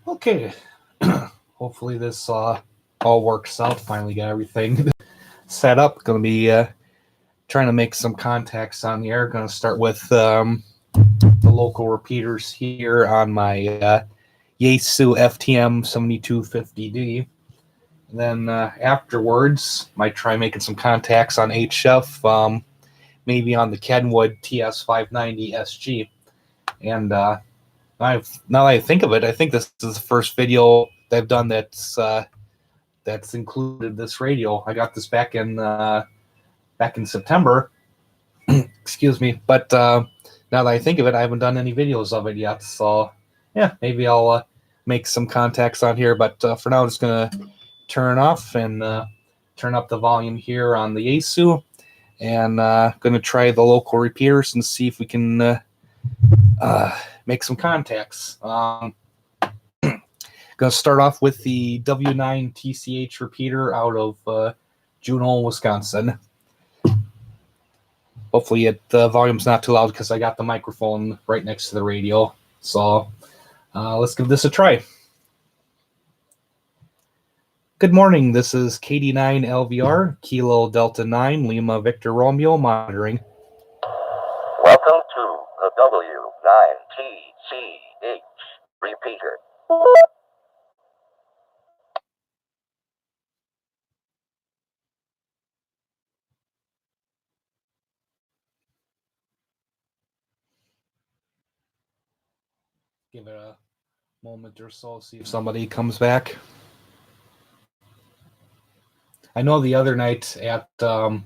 Okay, hopefully this all works out. Finally got everything set up. Going to be trying to make some contacts on the air. Going to start with the local repeaters here on my Yaesu FTM 7250D. And then afterwards, might try making some contacts on HF, maybe on the Kenwood TS590 SG. And now that I think of it, I think this is the first video that I've done that's included this radio. I got this back in September. Excuse me, but now that I think of it, I haven't done any videos of it yet. So yeah, maybe I'll make some contacts on here. But for now, I'm just gonna turn off and turn up the volume here on the Yaesu, and gonna try the local repeaters and see if we can make some contacts. Going to start off with the W9 TCH repeater out of Juneau, Wisconsin. Hopefully the volume's not too loud because I got the microphone right next to the radio. So let's give this a try. Good morning. This is KD9 LVR, Kilo Delta 9, Lima Victor Romeo monitoring. Welcome to the W9TCH repeater. Give it a moment or so, see if somebody comes back. I know the other night at our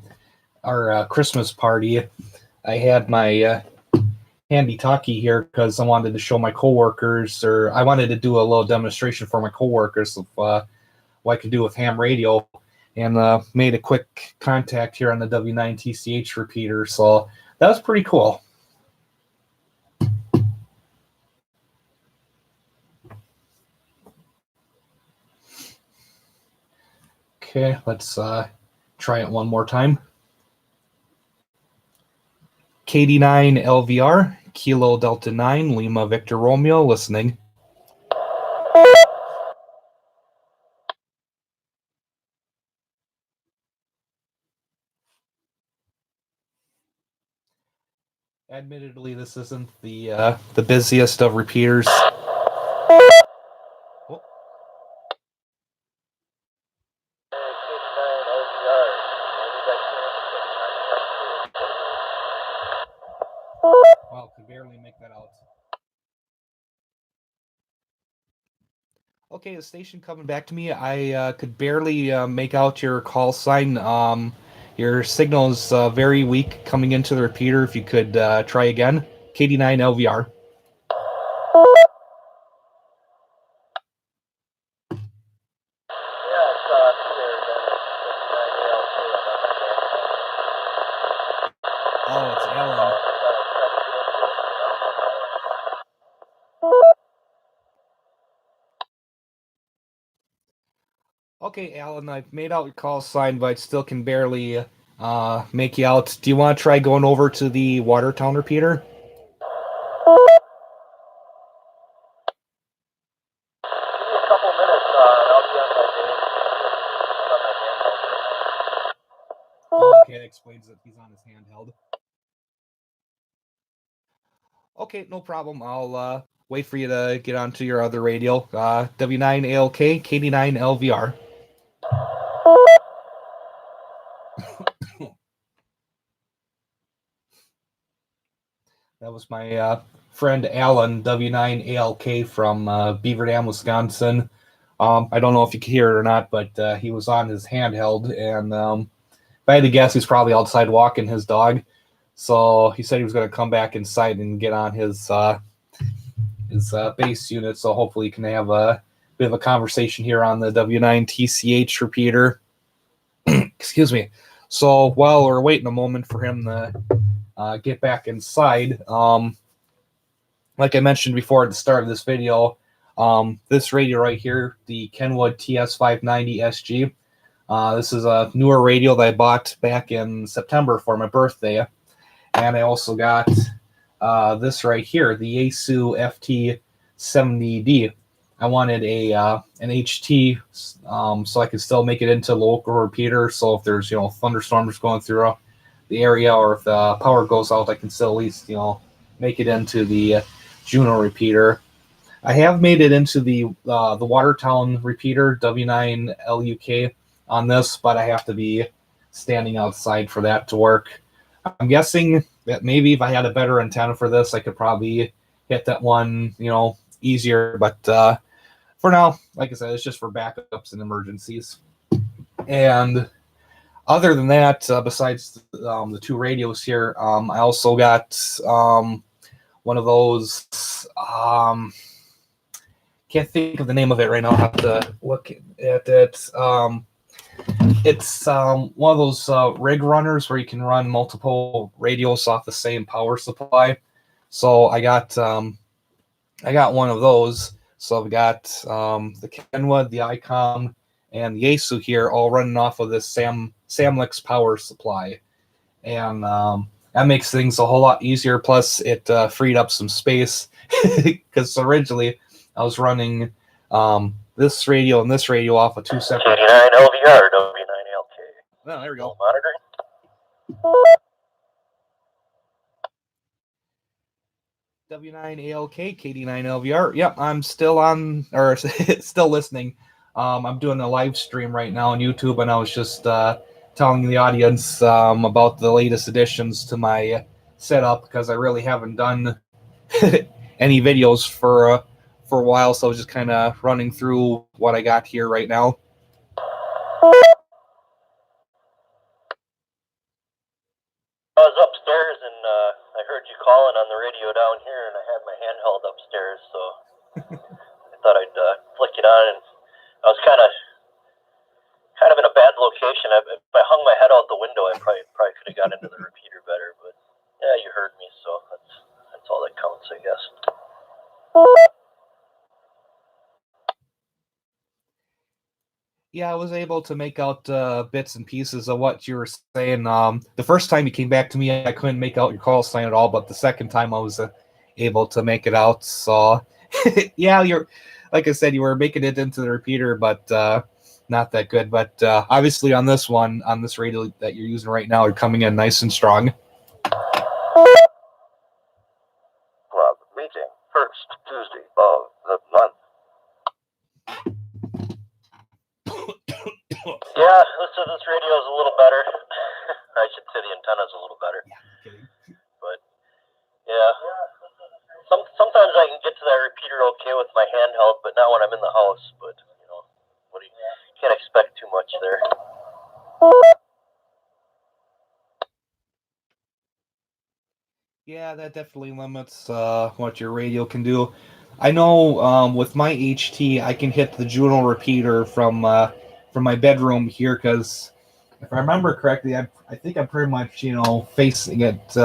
Christmas party, I had my handy talkie here because I wanted to show my coworkers, or I wanted to do a little demonstration for my coworkers of what I could do with ham radio, and made a quick contact here on the W9 TCH repeater. So that was pretty cool. Okay, let's try it one more time. KD9 LVR, Kilo Delta 9, Lima Victor Romeo, listening. Admittedly, this isn't the busiest of repeaters. Wow, could barely make that out. Okay, the station coming back to me. I could barely make out your call sign. Your signal is very weak coming into the repeater. If you could try again. KD9 LVR. Oh, it's Alan. Okay, Alan, I've made out your call sign, but I still can barely make you out. Do you want to try going over to the Watertown repeater? Okay, that explains that he's on his handheld. Okay, no problem. I'll wait for you to get onto your other radio. W9 ALK, KD9 LVR. That was my friend Alan, W9 ALK from Beaver Dam, Wisconsin. I don't know if you can hear it or not, but he was on his handheld, and if I had to guess, he's probably outside walking his dog. So he said he was going to come back inside and get on his base unit. So hopefully he can have a bit of a conversation here on the W9 TCH repeater. Excuse me. So while we're waiting a moment for him to get back inside, like I mentioned before at the start of this video, this radio right here, the Kenwood TS590 SG, this is a newer radio that I bought back in September for my birthday. And I also got this right here, the Yaesu FT70D. I wanted an HT so I could still make it into local repeater. So if there's thunderstorms going through the area, or if the power goes out, I can still at least make it into the Juno repeater. I have made it into the Watertown repeater W9LUK on this, but I have to be standing outside for that to work. I'm guessing that maybe if I had a better antenna for this, I could probably hit that one, easier. But for now, like I said, it's just for backups and emergencies. And other than that, besides the two radios here, I also got one of those. Can't think of the name of it right now. I'll have to look at it. It's one of those rig runners where you can run multiple radios off the same power supply. So I got one of those. So I've got the Kenwood, the Icom, and the Yaesu here, all running off of this Samlex power supply, and that makes things a whole lot easier. Plus, it freed up some space because originally I was running this radio and this radio off of two separate. 89 LVR, W9LK. Oh, there we go. Monitoring. W9ALK, KD9LVR. Yep, I'm still on, or still listening. I'm doing a live stream right now on YouTube, and I was just telling the audience about the latest additions to my setup, because I really haven't done any videos for a while, so I was just kind of running through what I got here right now. I was upstairs and I heard you calling on the radio down here, and I had my handheld upstairs, so I thought I'd flick it on. And I was kind of in a bad location. If I hung my head out the window, I probably could have got into the repeater better. But yeah, you heard me, so that's all that counts, I guess. Yeah, I was able to make out bits and pieces of what you were saying. The first time you came back to me, I couldn't make out your call sign at all, but the second time I was able to make it out. So, yeah, like I said, you were making it into the repeater, but not that good. But obviously on this radio that you're using right now, you're coming in nice and strong. Club meeting, first Tuesday of the month. Yeah, this radio is a little better. I should say the antenna is a little better. Yeah, kidding. But yeah, sometimes I can get to that repeater okay with my handheld, but not when I'm in the house. But can't expect too much there. Yeah, that definitely limits what your radio can do. I know with my HT, I can hit the Juno repeater from my bedroom here, because if I remember correctly, I think I'm pretty much facing it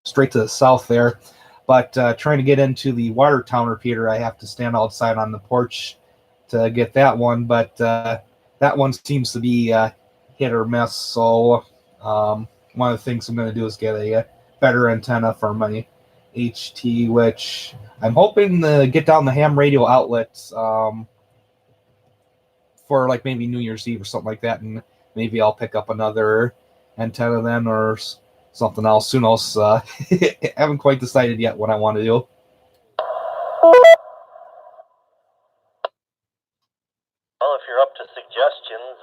straight to the south there. But trying to get into the Watertown repeater, I have to stand outside on the porch to get that one. But that one seems to be hit or miss. So one of the things I'm going to do is get a better antenna for my HT, which I'm hoping to get down the ham radio outlets for like maybe New Year's Eve or something like that, and maybe I'll pick up another antenna then, or something else. Who knows? I haven't quite decided yet what I want to do. Well, if you're up to suggestions,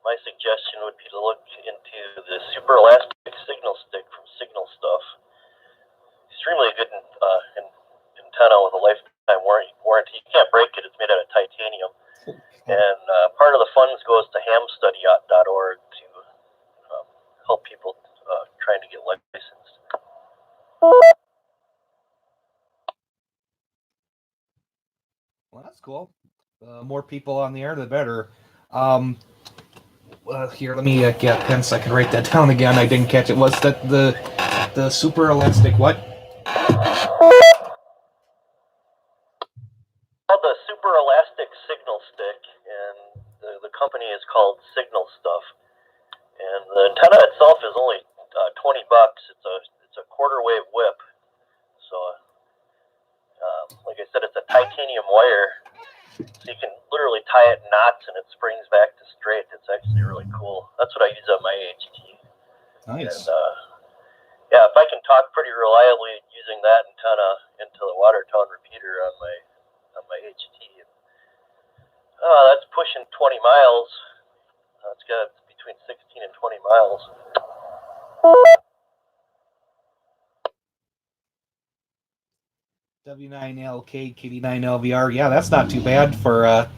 my suggestion would be to look into the super elastic signal stick from Signal Stuff. Extremely good antenna with a lifetime warranty. You can't break it. It's made out of titanium. And part of the funds goes to hamstudy.org to help people trying to get licensed. Well, that's cool. More people on the air, the better. Here, let me get a pen so I can write that down again. I didn't catch it. Was that the super elastic what? Called the super elastic signal stick, and the company is called Signal Stuff. And the antenna itself is only $20. It's a quarter wave whip. So, like I said, it's a titanium wire, So you can literally tie it in knots and it springs back to straight. It's actually really cool. That's what I use on my HT. Nice. And yeah, if I can talk pretty reliably using that antenna into the Watertown repeater on my HT, that's pushing 20 miles. It's got between 16 and 20 miles. W9LK Kitty 9 LVR. Yeah, that's not too bad for an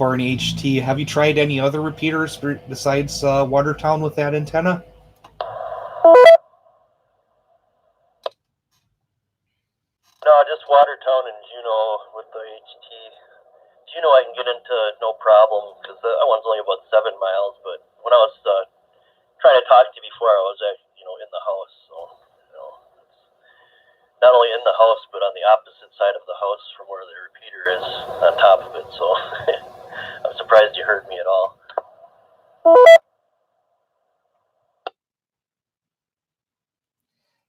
HT. Have you tried any other repeaters besides Watertown with that antenna? No, just Watertown and Juneau with the HT. Juneau I can get into no problem because that one's only about 7 miles. But when I was trying to talk to you before, I was in the house. So it's not only in the house, but on the opposite side of the house from where the repeater is on top of it. So I'm surprised you heard me at all.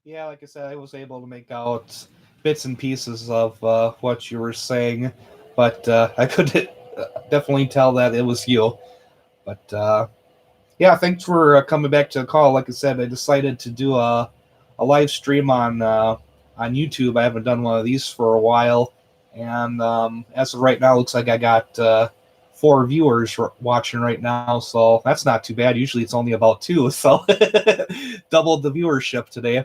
Yeah, like I said, I was able to make out bits and pieces of what you were saying, but I could definitely tell that it was you. But yeah, thanks for coming back to the call. Like I said, I decided to do a live stream on YouTube. I haven't done one of these for a while, and as of right now, it looks like I got 4 viewers watching right now, so that's not too bad. Usually it's only about 2, so doubled the viewership today.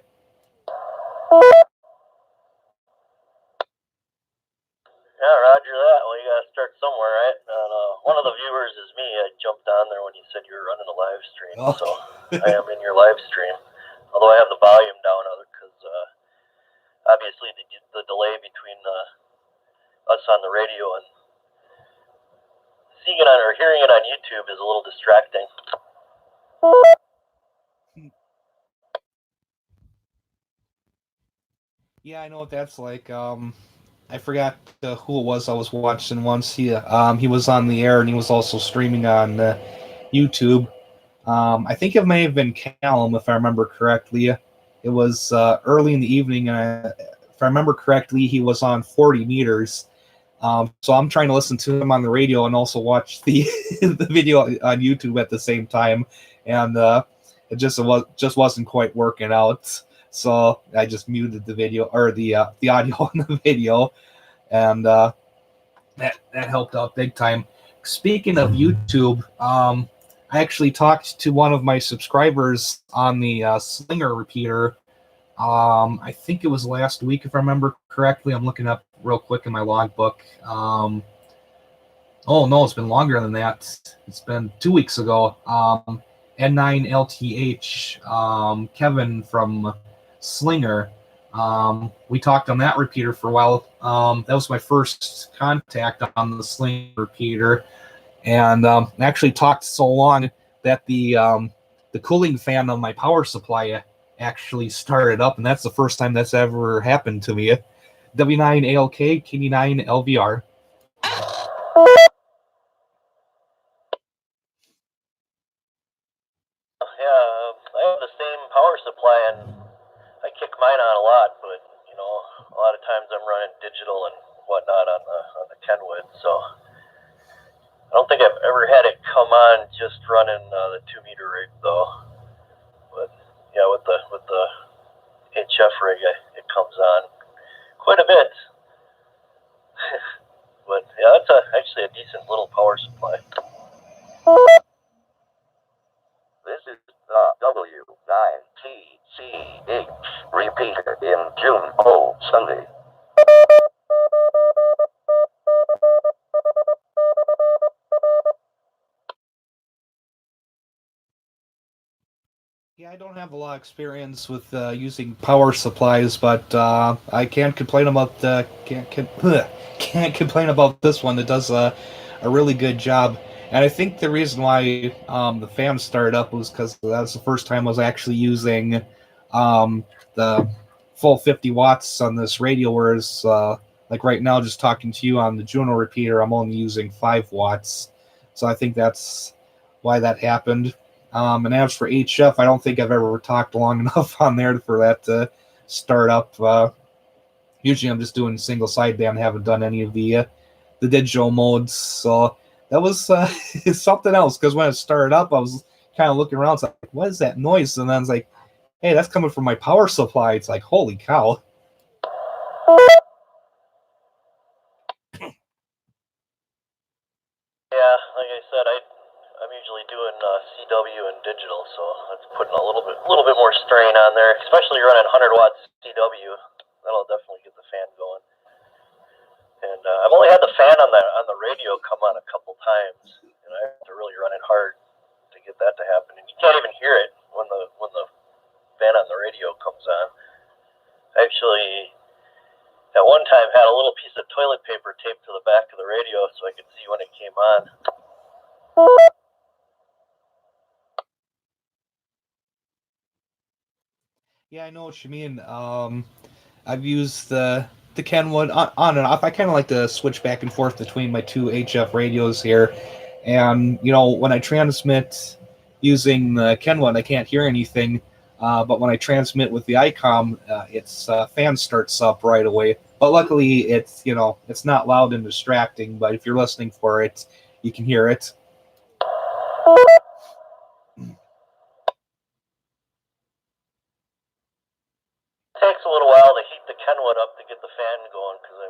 Yeah, roger that. Well, you gotta start somewhere, right? And one of the viewers is me. I jumped on there when you said you were running a live stream, so I am in your live stream. Although I have the volume down because obviously the delay between us on the radio and seeing it on or hearing it on YouTube is a little distracting. Yeah, I know what that's like. I forgot who it was I was watching once. He was on the air and he was also streaming on YouTube. I think it may have been Callum, if I remember correctly. It was early in the evening, and if I remember correctly, he was on 40 meters. So I'm trying to listen to him on the radio and also watch the the video on YouTube at the same time, and it just wasn't quite working out. So I just muted the video or the audio in the video, and that helped out big time. Speaking of YouTube, I actually talked to one of my subscribers on the Slinger repeater. I think it was last week, if I remember correctly. I'm looking up real quick in my logbook. Oh no, it's been longer than that. It's been 2 weeks ago. N9LTH, Kevin from Slinger. We talked on that repeater for a while. That was my first contact on the Slinger repeater, and actually talked so long that the cooling fan on my power supply actually started up, and that's the first time that's ever happened to me. W9ALK, KD9LVR. Yeah, I have the same power supply and I kick mine on a lot, but a lot of times I'm running digital and whatnot on the Kenwood, so I don't think I've ever had it come on just running the 2-meter rig though. But yeah, with the HF rig, it comes on quite a bit. But yeah, that's actually a decent little power supply. This is the W9TCH repeater in Juneau, Sunday. Yeah, I don't have a lot of experience with using power supplies, but I can't complain about can't complain about this one. It does a really good job, and I think the reason why the fan started up was because that's the first time I was actually using the full 50 watts on this radio, whereas like right now, just talking to you on the Juno repeater, I'm only using 5 watts. So I think that's why that happened. And as for HF, I don't think I've ever talked long enough on there for that to start up. Usually I'm just doing single sideband. Haven't done any of the the digital modes. So that was something else, because when it started up, I was kind of looking around. It's like, what is that noise? And then I was like, hey, that's coming from my power supply. It's like, holy cow. Yeah, like I said, I'm usually doing CW and digital, so that's putting a little bit more strain on there, especially running 100 watts CW. That'll definitely get the fan going. And I've only had the fan on the radio come on a couple times, and I have to really run it hard to get that to happen. And you can't even hear it when the fan on the radio comes on. I actually, at one time, had a little piece of toilet paper taped to the back of the radio so I could see when it came on. Yeah, I know what you mean. I've used the Kenwood on and off. I kind of like to switch back and forth between my two HF radios here. And, when I transmit using the Kenwood, I can't hear anything. But when I transmit with the ICOM, its fan starts up right away. But luckily, it's not loud and distracting. But if you're listening for it, you can hear it. It takes a little while to heat the Kenwood up to get the fan going, because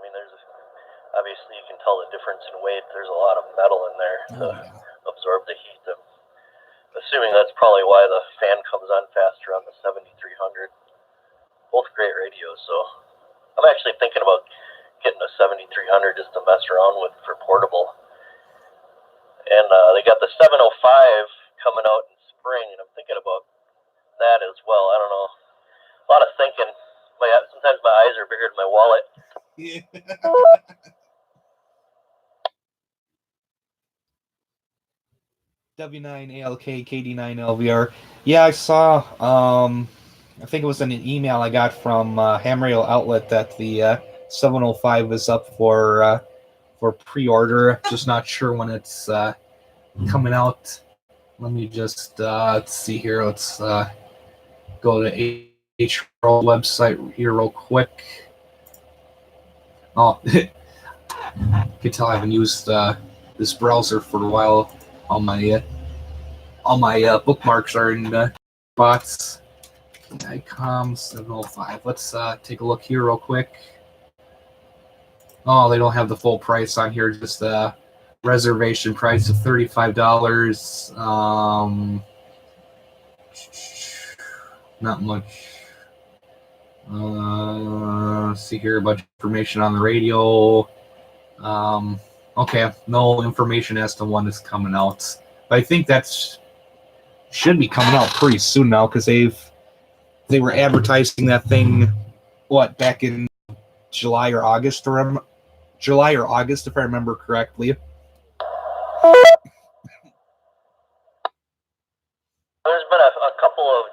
obviously you can tell the difference in weight. There's a lot of metal in there to absorb the heat. I'm assuming that's probably why the fan comes on faster on the 7300. Both great radios, so I'm actually thinking about getting a 7300 just to mess around with for portable. And they got the 705 coming out in spring, and I'm thinking about that as well. I don't know. A lot of thinking. Sometimes my eyes are bigger than my wallet. Yeah. W9ALK KD9 LVR. Yeah, I saw. I think it was in an email I got from Ham Radio Outlet that the 705 is up for pre-order. Just not sure when it's coming out. Let me just let's see here. Let's go to HRO website here real quick. Oh, you can tell I haven't used this browser for a while. All my bookmarks are in spots. ICOM 705. Let's take a look here real quick. Oh, they don't have the full price on here. Just the reservation price of $35. Not much. See here, a bunch of information on the radio. Okay, no information as to when it's coming out. But I think should be coming out pretty soon now, because they were advertising that thing back in July or August, if I remember correctly. There's been a couple of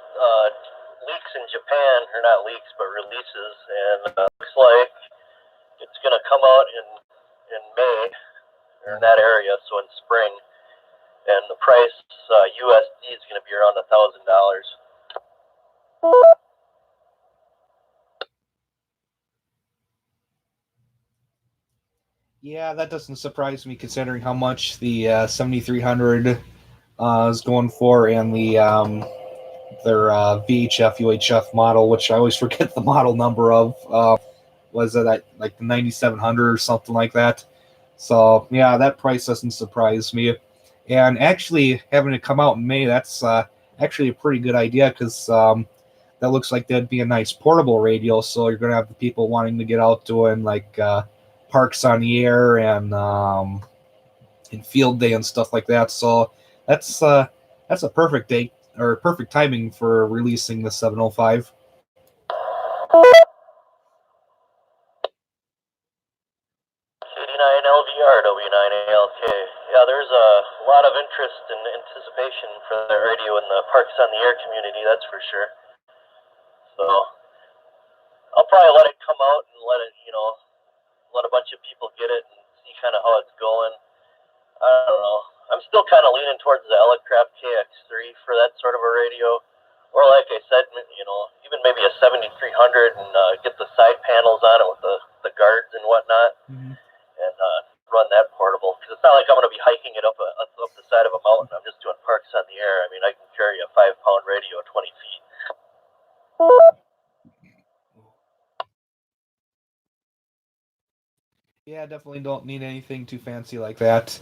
leaks in Japan, or not leaks, but releases, and looks like it's going to come out in May, or in that area, so in spring, and the price USD is going to be around $1,000. Yeah, that doesn't surprise me, considering how much the 7300 is going for, and their VHF UHF model, which I always forget the model number of. Was it at like the 9700 or something like that? So yeah, that price doesn't surprise me. And actually, having it come out in May, that's actually a pretty good idea, because that looks like that'd be a nice portable radio. So you're gonna have the people wanting to get out doing like parks on the air and field day and stuff like that. So that's a perfect date or perfect timing for releasing the 705. LVR, W9ALK. Yeah, there's a lot of interest and anticipation for the radio in the Parks on the Air community, that's for sure. So I'll probably let it come out and let a bunch of people get it and see kind of how it's going. I don't know. I'm still kind of leaning towards the Elecraft KX3 for that sort of a radio. Or like I said, even maybe a 7300 and get the side panels on it with the guards and whatnot. Mm-hmm. And run Yeah, definitely don't need anything too fancy like that.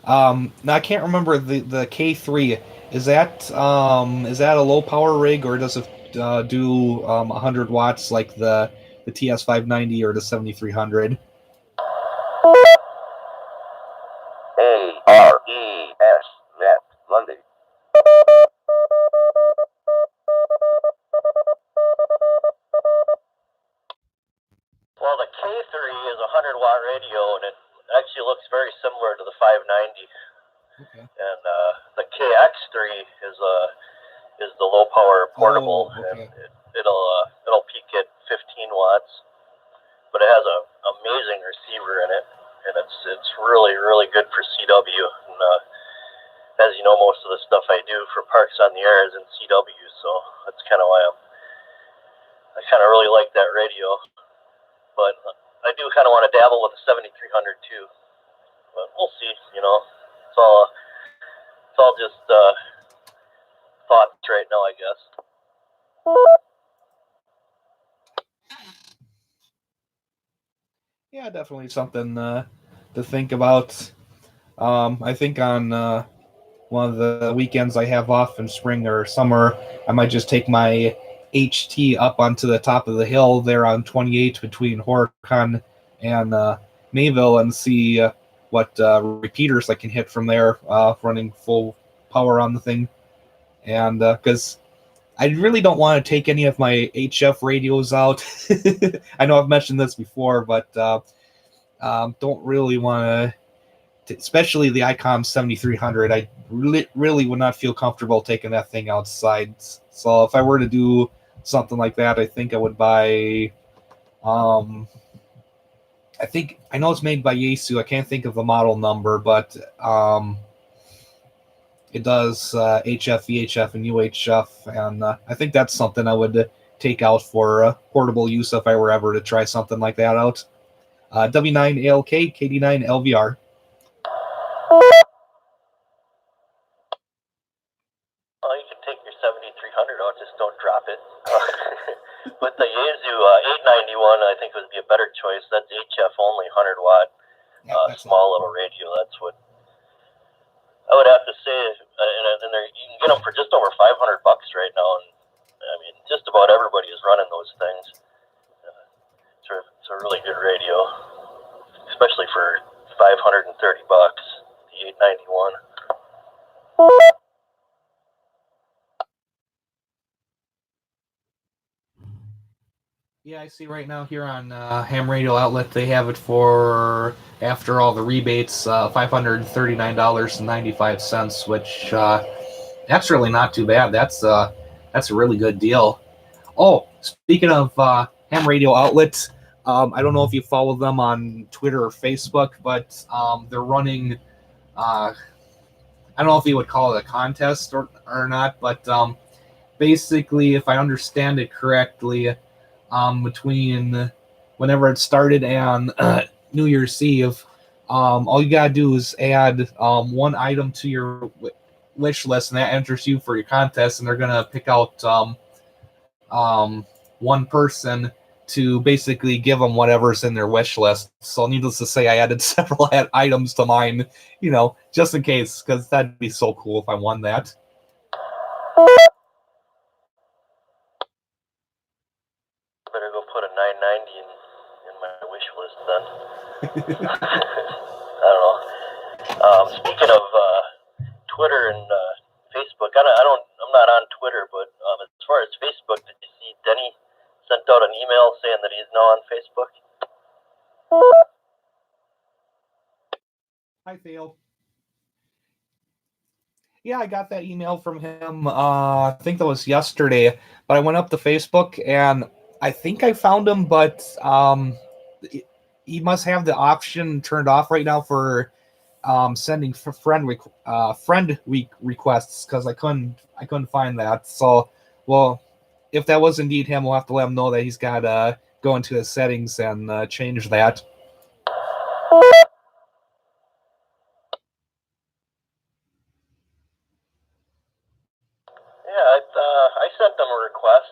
Now I can't remember the K3. Is that a low power rig or does it do 100 watts like the TS590 or the 7300? ARES net Monday. Well, the K3 is a 100-watt radio, and it actually looks very similar to the 590. Okay. And the KX3 is the low power portable, Oh, and okay. it'll peak at 15 watts, but it has a amazing receiver in it, and it's really good for CW. And as you know, most of the stuff I do for Parks on the Air is in CW, so that's kind of why I kind of really like that radio. But I do kind of want to dabble with the 7300 too. But we'll see. You know, it's all just thoughts right now, I guess. Yeah, definitely something to think about. I think on one of the weekends I have off in spring or summer, I might just take my HT up onto the top of the hill there on 28 between Horicon and Mayville and see what repeaters I can hit from there, running full power on the thing. And because I really don't want to take any of my HF radios out. I know I've mentioned this before, but don't really want to, especially the ICOM 7300. I really would not feel comfortable taking that thing outside. So if I were to do something like that, I think I would buy. Um, I think I know it's made by Yaesu. I can't think of the model number, but it does HF, VHF, and UHF, and I think that's something I would take out for portable use if I were ever to try something like that out. W9ALK, KD9LVR. Well, you can take your 7300 out, just don't drop it. But the Yaesu 891, I think would be a better choice. That's HF only, 100 watt, small little radio. That's what I would have to say. And you can get them for just over $500 right now. And I mean, just about everybody is running those things. It's a really good radio, especially for $530. The 891. Yeah, I see right now here on Ham Radio Outlet they have it for after all the rebates, $539.95, which that's really not too bad. That's a really good deal. Oh, speaking of Ham Radio Outlet, I don't know if you follow them on Twitter or Facebook, but they're running. I don't know if you would call it a contest or not, but basically, if I understand it correctly, between whenever it started and New Year's Eve, all you gotta do is add one item to your wish list, and that enters you for your contest. And they're gonna pick out one person to basically give them whatever's in their wish list. So, needless to say, I added several items to mine, just in case, because that'd be so cool if I won that. Better go put a 990 in my wish list then. I don't know. Speaking of Twitter and Facebook, I'm not on Twitter, but as far as Facebook, did you see Denny sent out an email saying that he's now on Facebook? Hi, Theo. Yeah, I got that email from him. I think that was yesterday. But I went up to Facebook and I think I found him, but he must have the option turned off right now for sending friend week requests because I couldn't find that. So, well, if that was indeed him, we'll have to let him know that he's got to go into his settings and change that. Yeah, I sent him a request.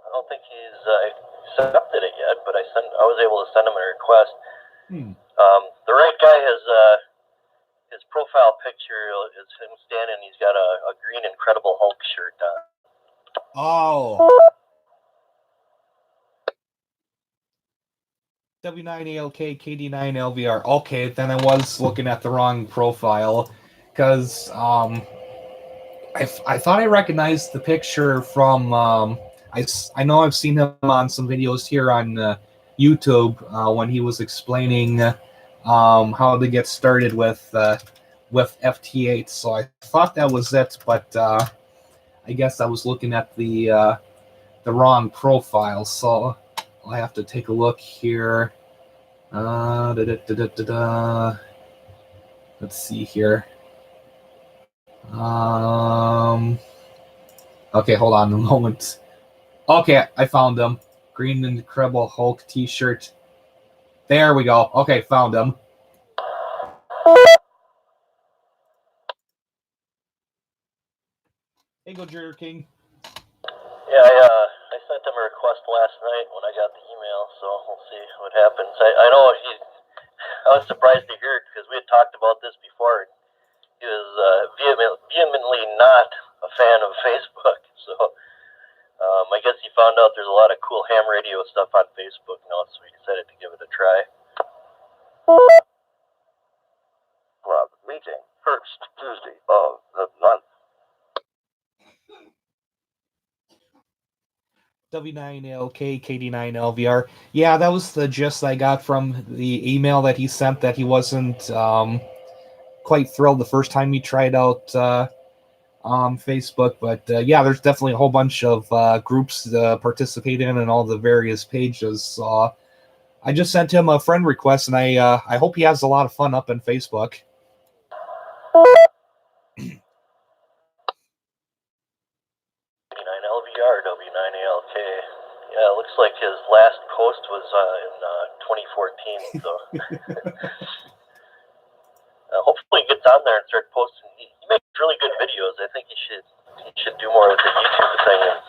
I don't think he's accepted it yet, but I was able to send him a request. The right guy has his profile picture is him standing. He's got a green Incredible Hulk shirt on. Oh. W9ALK KD9LVR. Okay, then I was looking at the wrong profile because I thought I recognized the picture from I know I've seen him on some videos here on YouTube when he was explaining how to get started with FT8. So I thought that was it, but I guess I was looking at the wrong profile. So I'll have to take a look here. Let's see here. Okay, hold on a moment. Okay, I found him. Green Incredible Hulk t-shirt. There we go. Okay, found him. Hey, Gojira King. Yeah, I sent him a request last night when I got the email, so we'll see what happens. I know I was surprised to hear it because we had talked about this before. He was vehemently not a fan of Facebook, so I guess he found out there's a lot of cool ham radio stuff on Facebook now, so he decided to give it a try. Club meeting, first Tuesday of the month. W9LK KD9LVR. Yeah, that was the gist I got from the email that he sent, that he wasn't quite thrilled the first time he tried out Facebook. But yeah, there's definitely a whole bunch of groups to participate in and all the various pages. So I just sent him a friend request, and I hope he has a lot of fun up in Facebook. W9LVR, W9ALK. Yeah, it looks like his last post was in 2014, so hopefully he gets on there and start posting. He makes really good videos. I think he should do more of the YouTube thing and,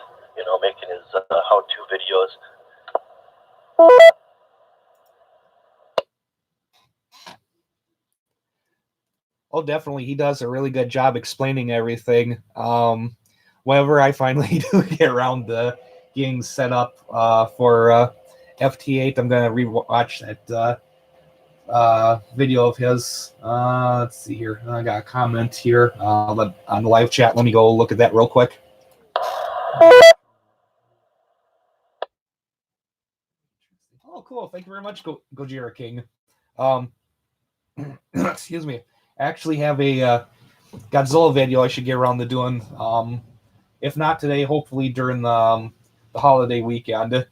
making his how-to videos. Oh, definitely. He does a really good job explaining everything. Whenever I finally do get around to getting set up for FT8, I'm going to rewatch that video of his. Let's see here. I got a comment here on the live chat. Let me go look at that real quick. Oh, cool. Thank you very much, Gojira King. Excuse me. I actually have a Godzilla video I should get around to doing. If not today, hopefully during the holiday weekend.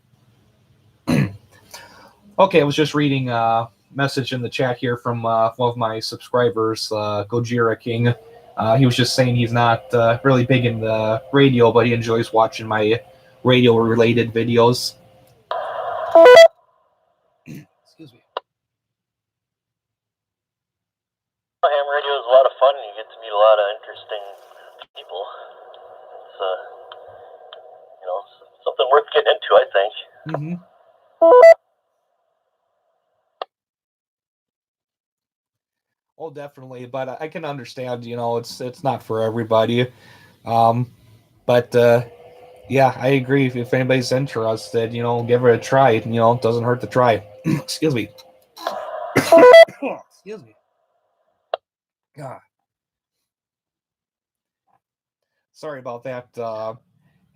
Okay, I was just reading a message in the chat here from one of my subscribers, Gojira King. He was just saying he's not really big in the radio, but he enjoys watching my radio-related videos. Excuse me. Ham radio is a lot of fun. You get to meet a lot of interesting people. It's something worth getting into, I think. Mm-hmm. Oh, definitely, but I can understand. It's not for everybody. But yeah, I agree. If anybody's interested, give it a try. It doesn't hurt to try. Excuse me. Excuse me. God. Sorry about that.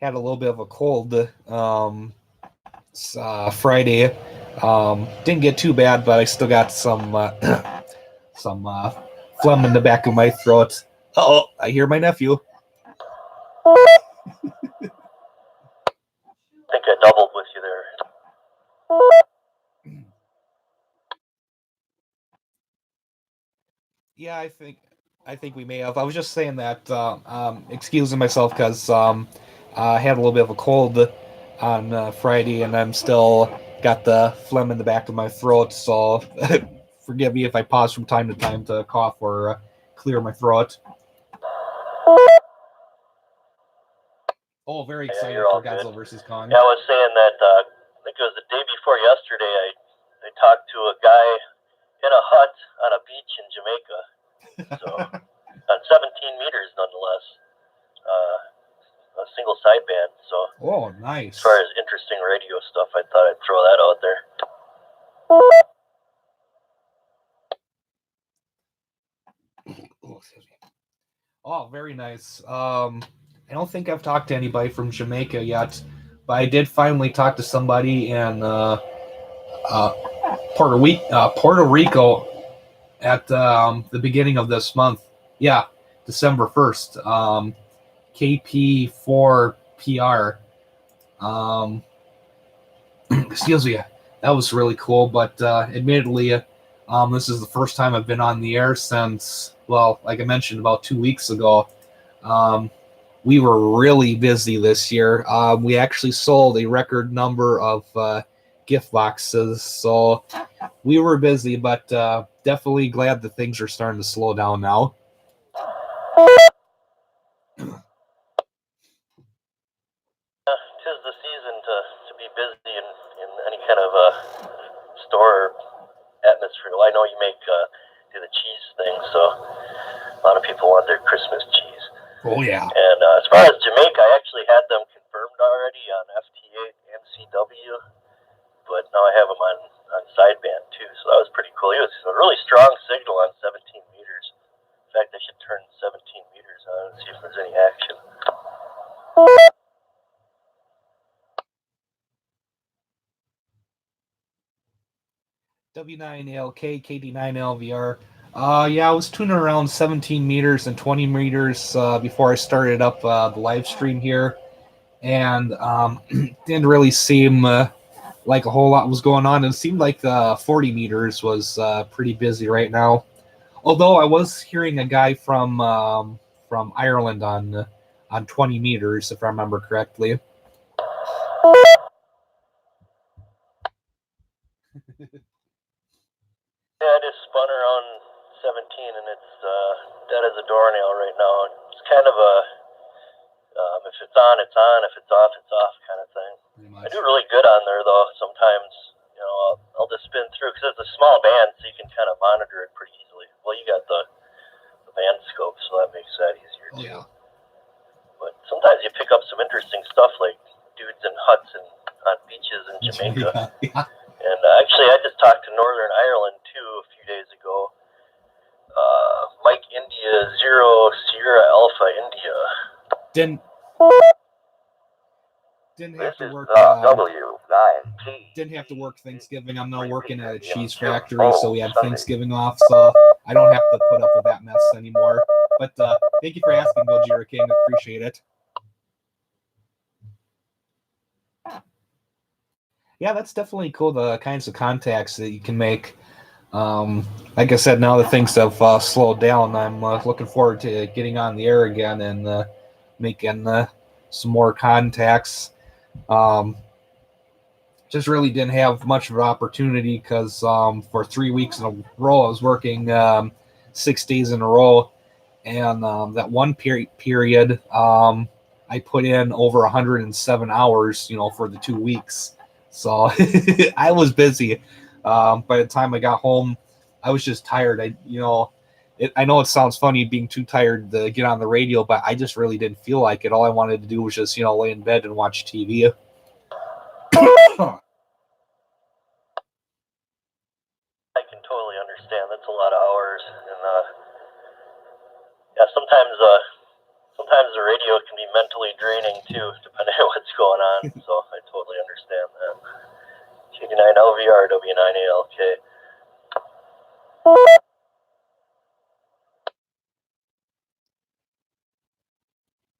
Had a little bit of a cold Friday. Didn't get too bad, but I still got some phlegm in the back of my throat. Oh, I hear my nephew. I think I doubled with you there. Yeah, I think we may have. I was just saying that, excusing myself because I had a little bit of a cold on Friday, and I'm still got the phlegm in the back of my throat. So forgive me if I pause from time to time to cough or clear my throat. Oh, very excited for Godzilla vs. Kong. Yeah, I was saying that I think it was the day before yesterday. I talked to a guy in a hut on a beach in Jamaica. So on 17 meters nonetheless. A single sideband. So Oh, nice. as far as interesting radio stuff, I thought I'd throw that out there. Oh, excuse me. Oh, very nice. I don't think I've talked to anybody from Jamaica yet, but I did finally talk to somebody in Puerto Rico at the beginning of this month. Yeah, December 1st. KP4PR. Excuse me. That was really cool, but admittedly, this is the first time I've been on the air since, well, like I mentioned, about 2 weeks ago. We were really busy this year. We actually sold a record number of gift boxes, so we were busy, but definitely glad that things are starting to slow down now. Tis the season to be busy in any kind of store atmosphere. Well, I know you do the cheese thing, so a lot of people want their Christmas cheese. Oh, yeah. And as far as Jamaica, I actually had them confirmed already on FT8 and CW, but now I have them on sideband too, so that was pretty cool. It was a really strong signal on 17 meters. In fact, I should turn 17 meters on and see if there's any action. W9LK, KD9LVR. Yeah, I was tuning around 17 meters and 20 meters before I started up the live stream here, and didn't really seem like a whole lot was going on. It seemed like 40 meters was pretty busy right now. Although I was hearing a guy from Ireland on 20 meters, if I remember correctly. Yeah, I just spun around 17, and it's dead as a doornail right now. It's kind of a if it's on, it's on. If it's off, it's off kind of thing. I do really good on there though. Sometimes, I'll just spin through because it's a small band, so you can kind of monitor it pretty easily. Well, you got the band scope, so that makes that easier too. Yeah. But sometimes you pick up some interesting stuff like dudes in huts and on beaches in Jamaica. Yeah. And actually, I just talked to Northern Ireland too a few days ago. Mike India 0 Sierra Alpha India. Didn't have to work. W9T. Didn't have to work Thanksgiving. I'm now working at a cheese factory, so we had Thanksgiving off, so I don't have to put up with that mess anymore. But thank you for asking, Gojira King. Appreciate it. Yeah, that's definitely cool. The kinds of contacts that you can make. Like I said, now that things have slowed down, I'm looking forward to getting on the air again and making some more contacts. Just really didn't have much of an opportunity because for 3 weeks in a row, I was working 6 days in a row. And that one period, I put in over 107 hours, for the 2 weeks. So I was busy. By the time I got home, I was just tired. I know it sounds funny being too tired to get on the radio, but I just really didn't feel like it. All I wanted to do was just, lay in bed and watch TV. I can totally understand. That's a lot of hours, and yeah, sometimes the radio can be mentally draining too, depending on what's going on. So I totally understand that. KD9LVR W9ALK.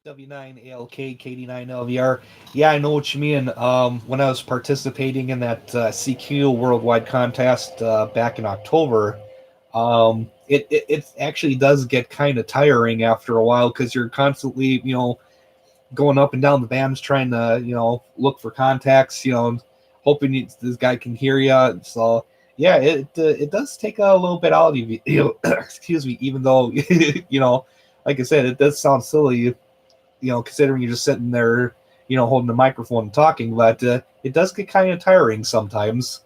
W9ALK, KD9LVR. Yeah, I know what you mean. When I was participating in that CQ worldwide contest back in October, it actually does get kind of tiring after a while because you're constantly, going up and down the bands trying to, look for contacts, hoping this guy can hear you. So, yeah, it does take a little bit out of you, excuse me, even though, like I said, it does sound silly, considering you're just sitting there, holding the microphone and talking, but it does get kind of tiring sometimes.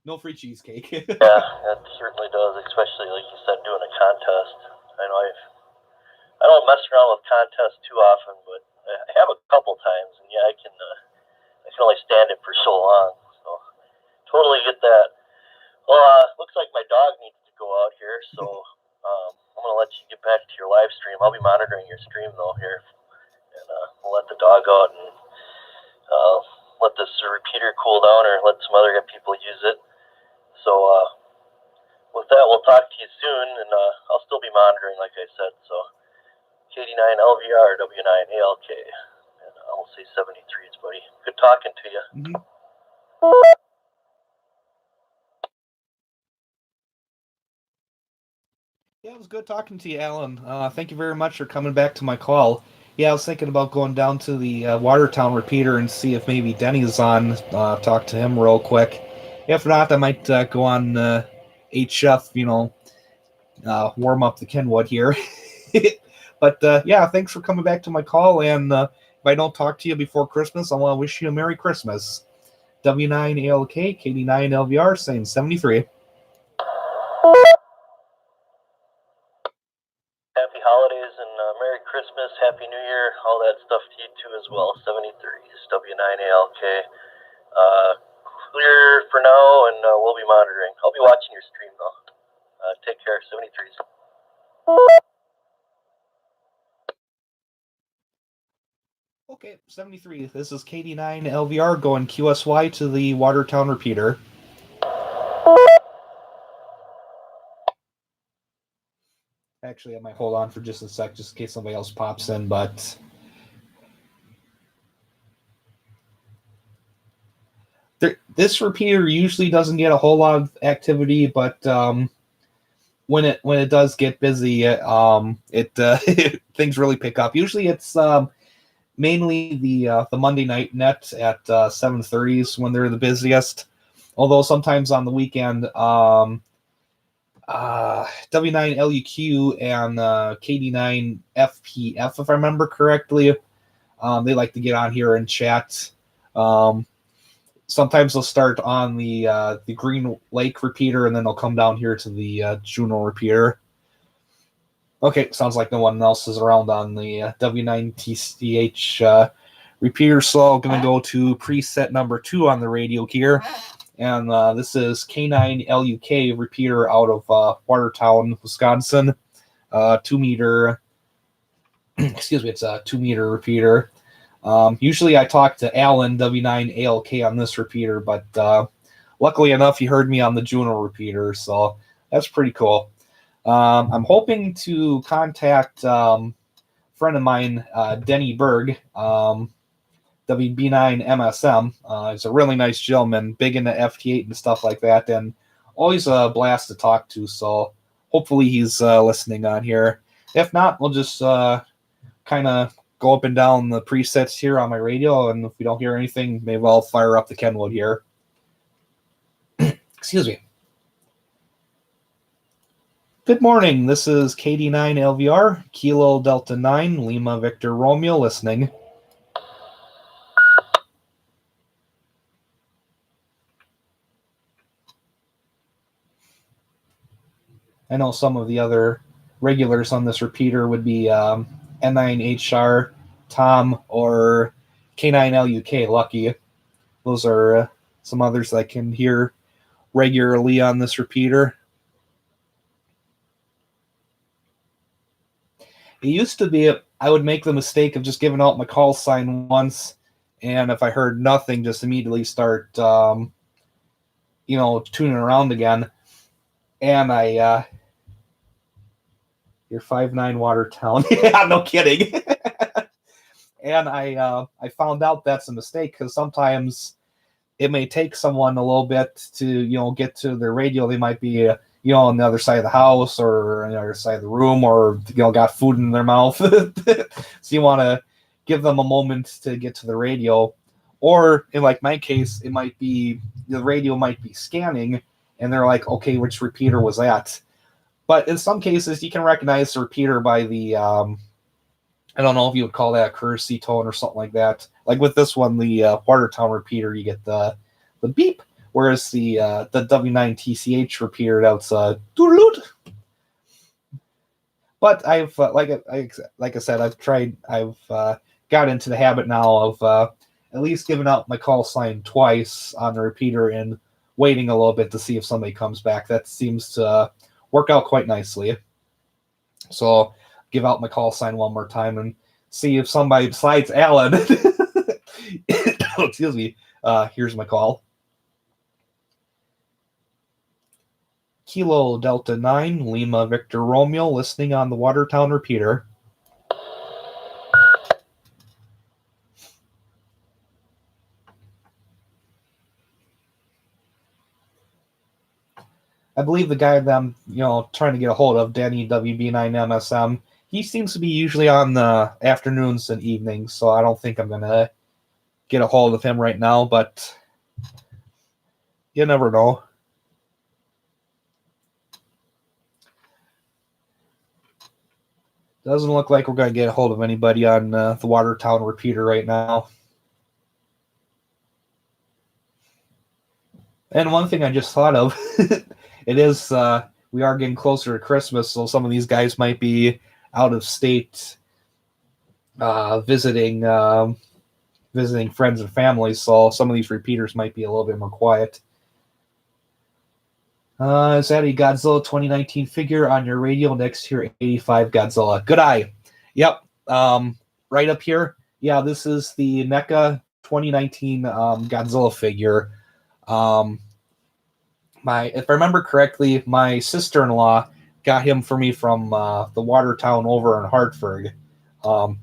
No free cheesecake. Yeah, that certainly does, especially like you said, doing a contest. I know I don't mess around with contests too often, but I have a couple times, and yeah, I can only stand it for so long. So totally get that. Well, looks like my dog needs to go out here, so I'm gonna let you get back to your live stream. I'll be monitoring your stream though here, and we'll let the dog out and let this repeater cool down, or let some other people use it. So with that, we'll talk to you soon, and I'll still be monitoring, like I said. So KD9 LVR W9 ALK, and I'll say 73s, buddy. Good talking to you. Mm-hmm. Yeah, it was good talking to you, Alan. Thank you very much for coming back to my call. Yeah, I was thinking about going down to the Watertown repeater and see if maybe Denny's on. Talk to him real quick. If not, I might go on HF, warm up the Kenwood here. But yeah, thanks for coming back to my call. And if I don't talk to you before Christmas, I want to wish you a Merry Christmas. W9ALK, KD9LVR, saying 73. Happy holidays and Merry Christmas, Happy New Year, all that stuff to you too as well. 73s, W9ALK. Clear for now, and we'll be monitoring. I'll be watching your stream though. Take care, 73s. Okay, 73. This is KD9LVR going QSY to the Watertown repeater. Actually, I might hold on for just a sec, just in case somebody else pops in, but this repeater usually doesn't get a whole lot of activity, but when it does get busy, things really pick up. Usually, it's mainly the Monday night net at 7:30s when they're the busiest. Although sometimes on the weekend, W9LUQ and KD9FPF, if I remember correctly, they like to get on here and chat. Sometimes they'll start on the Green Lake repeater, and then they'll come down here to the Juneau repeater. Okay, sounds like no one else is around on the W9TCH repeater, so I'm going to go to preset number 2 on the radio here. And this is K9LUK repeater out of Watertown, Wisconsin. 2 meter, excuse me, it's a 2 meter repeater. Usually I talk to Alan, W9ALK, on this repeater, but luckily enough, he heard me on the Juneau repeater, so that's pretty cool. I'm hoping to contact a friend of mine, Denny Berg, WB9MSM. He's a really nice gentleman, big into FT8 and stuff like that, and always a blast to talk to, so hopefully he's listening on here. If not, we'll just kind of go up and down the presets here on my radio, and if we don't hear anything, maybe I'll fire up the Kenwood here. Excuse me. Good morning, this is KD9LVR, Kilo Delta 9, Lima Victor Romeo listening. I know some of the other regulars on this repeater would be N9HR, Tom, or K9LUK, Lucky. Those are some others that I can hear regularly on this repeater. It used to be I would make the mistake of just giving out my call sign once, and if I heard nothing, just immediately start, tuning around again. And you're 5'9" Watertown. Yeah, no kidding. And I found out that's a mistake because sometimes it may take someone a little bit to, get to their radio. They might be, on the other side of the house or on the other side of the room, or, got food in their mouth. So you want to give them a moment to get to the radio. Or in like my case, it might be the radio might be scanning and they're like, okay, which repeater was that? But in some cases, you can recognize the repeater by the, I don't know if you would call that a courtesy tone or something like that. Like with this one, the Watertown repeater, you get the beep Whereas the W9TCH repeater, that's doodaloot. But I've like I said, I've got into the habit now of at least giving out my call sign twice on the repeater and waiting a little bit to see if somebody comes back. That seems to work out quite nicely. So give out my call sign one more time and see if somebody besides Alan, excuse me, here's my call. Kilo Delta 9, Lima Victor Romeo, listening on the Watertown repeater. I believe the guy that I'm, trying to get a hold of, Danny WB9MSM, he seems to be usually on the afternoons and evenings, so I don't think I'm going to get a hold of him right now, but you never know. Doesn't look like we're going to get a hold of anybody on the Watertown repeater right now. And one thing I just thought of, it is, we are getting closer to Christmas, so some of these guys might be out of state visiting friends and family, so some of these repeaters might be a little bit more quiet. Is that a Godzilla 2019 figure on your radio next to your 85 Godzilla? Good eye. Yep. Right up here. Yeah, this is the NECA 2019 Godzilla figure. If I remember correctly, my sister-in-law got him for me from the Watertown over in Hartford.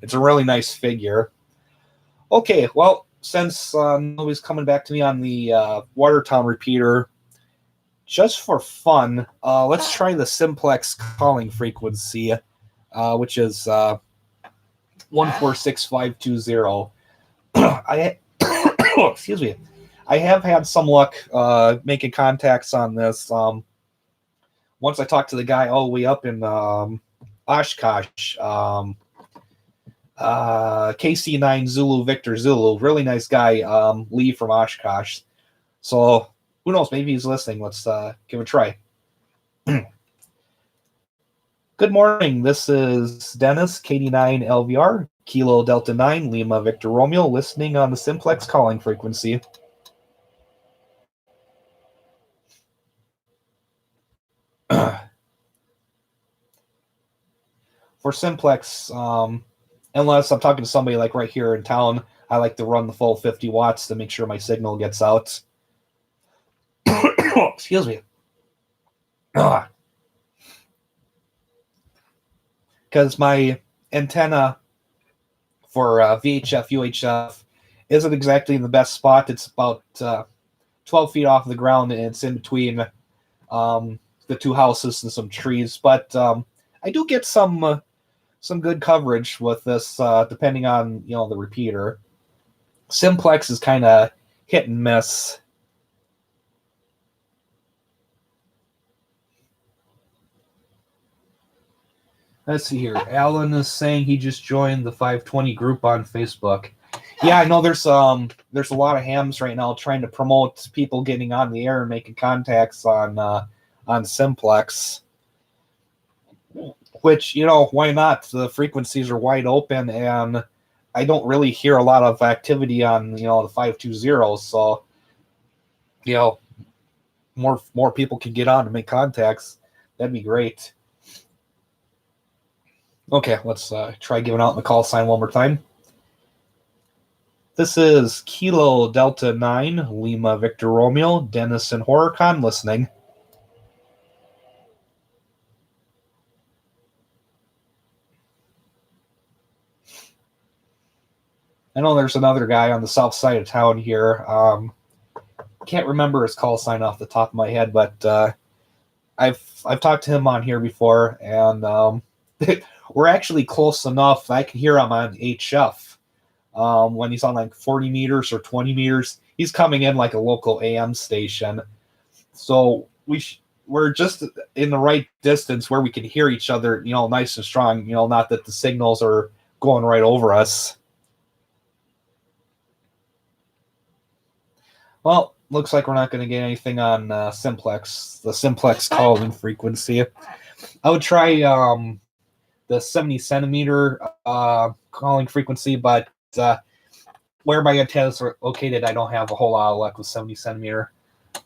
It's a really nice figure. Okay, well, since nobody's coming back to me on the Watertown repeater, just for fun, let's try the simplex calling frequency, which is 146520. Excuse me. I have had some luck making contacts on this. Once I talked to the guy all the way up in Oshkosh, KC9 Zulu Victor Zulu, really nice guy, Lee from Oshkosh. So who knows? Maybe he's listening. Let's give it a try. Good morning. This is Dennis, KD9 LVR, Kilo Delta 9, Lima Victor Romeo, listening on the simplex calling frequency. For simplex, unless I'm talking to somebody like right here in town, I like to run the full 50 watts to make sure my signal gets out. Excuse me. Because my antenna for VHF, UHF isn't exactly in the best spot. It's about 12 feet off the ground, and it's in between the two houses and some trees. But I do get some good coverage with this, depending on the repeater. Simplex is kind of hit and miss. Let's see here. Alan is saying he just joined the 520 group on Facebook. Yeah, I know there's a lot of hams right now trying to promote people getting on the air and making contacts on simplex. Which, why not? The frequencies are wide open, and I don't really hear a lot of activity on the 520. So more people can get on and make contacts. That'd be great. Okay, let's try giving out the call sign one more time. This is Kilo Delta 9, Lima Victor Romeo, Dennis and HorrorCon listening. I know there's another guy on the south side of town here. Can't remember his call sign off the top of my head, but I've talked to him on here before, and we're actually close enough. I can hear him on HF when he's on like 40 meters or 20 meters. He's coming in like a local AM station, so we're just in the right distance where we can hear each other, nice and strong. Not that the signals are going right over us. Well, looks like we're not going to get anything on simplex, the simplex calling frequency. I would try the 70 centimeter calling frequency, but where my antennas are located, I don't have a whole lot of luck with 70 centimeter.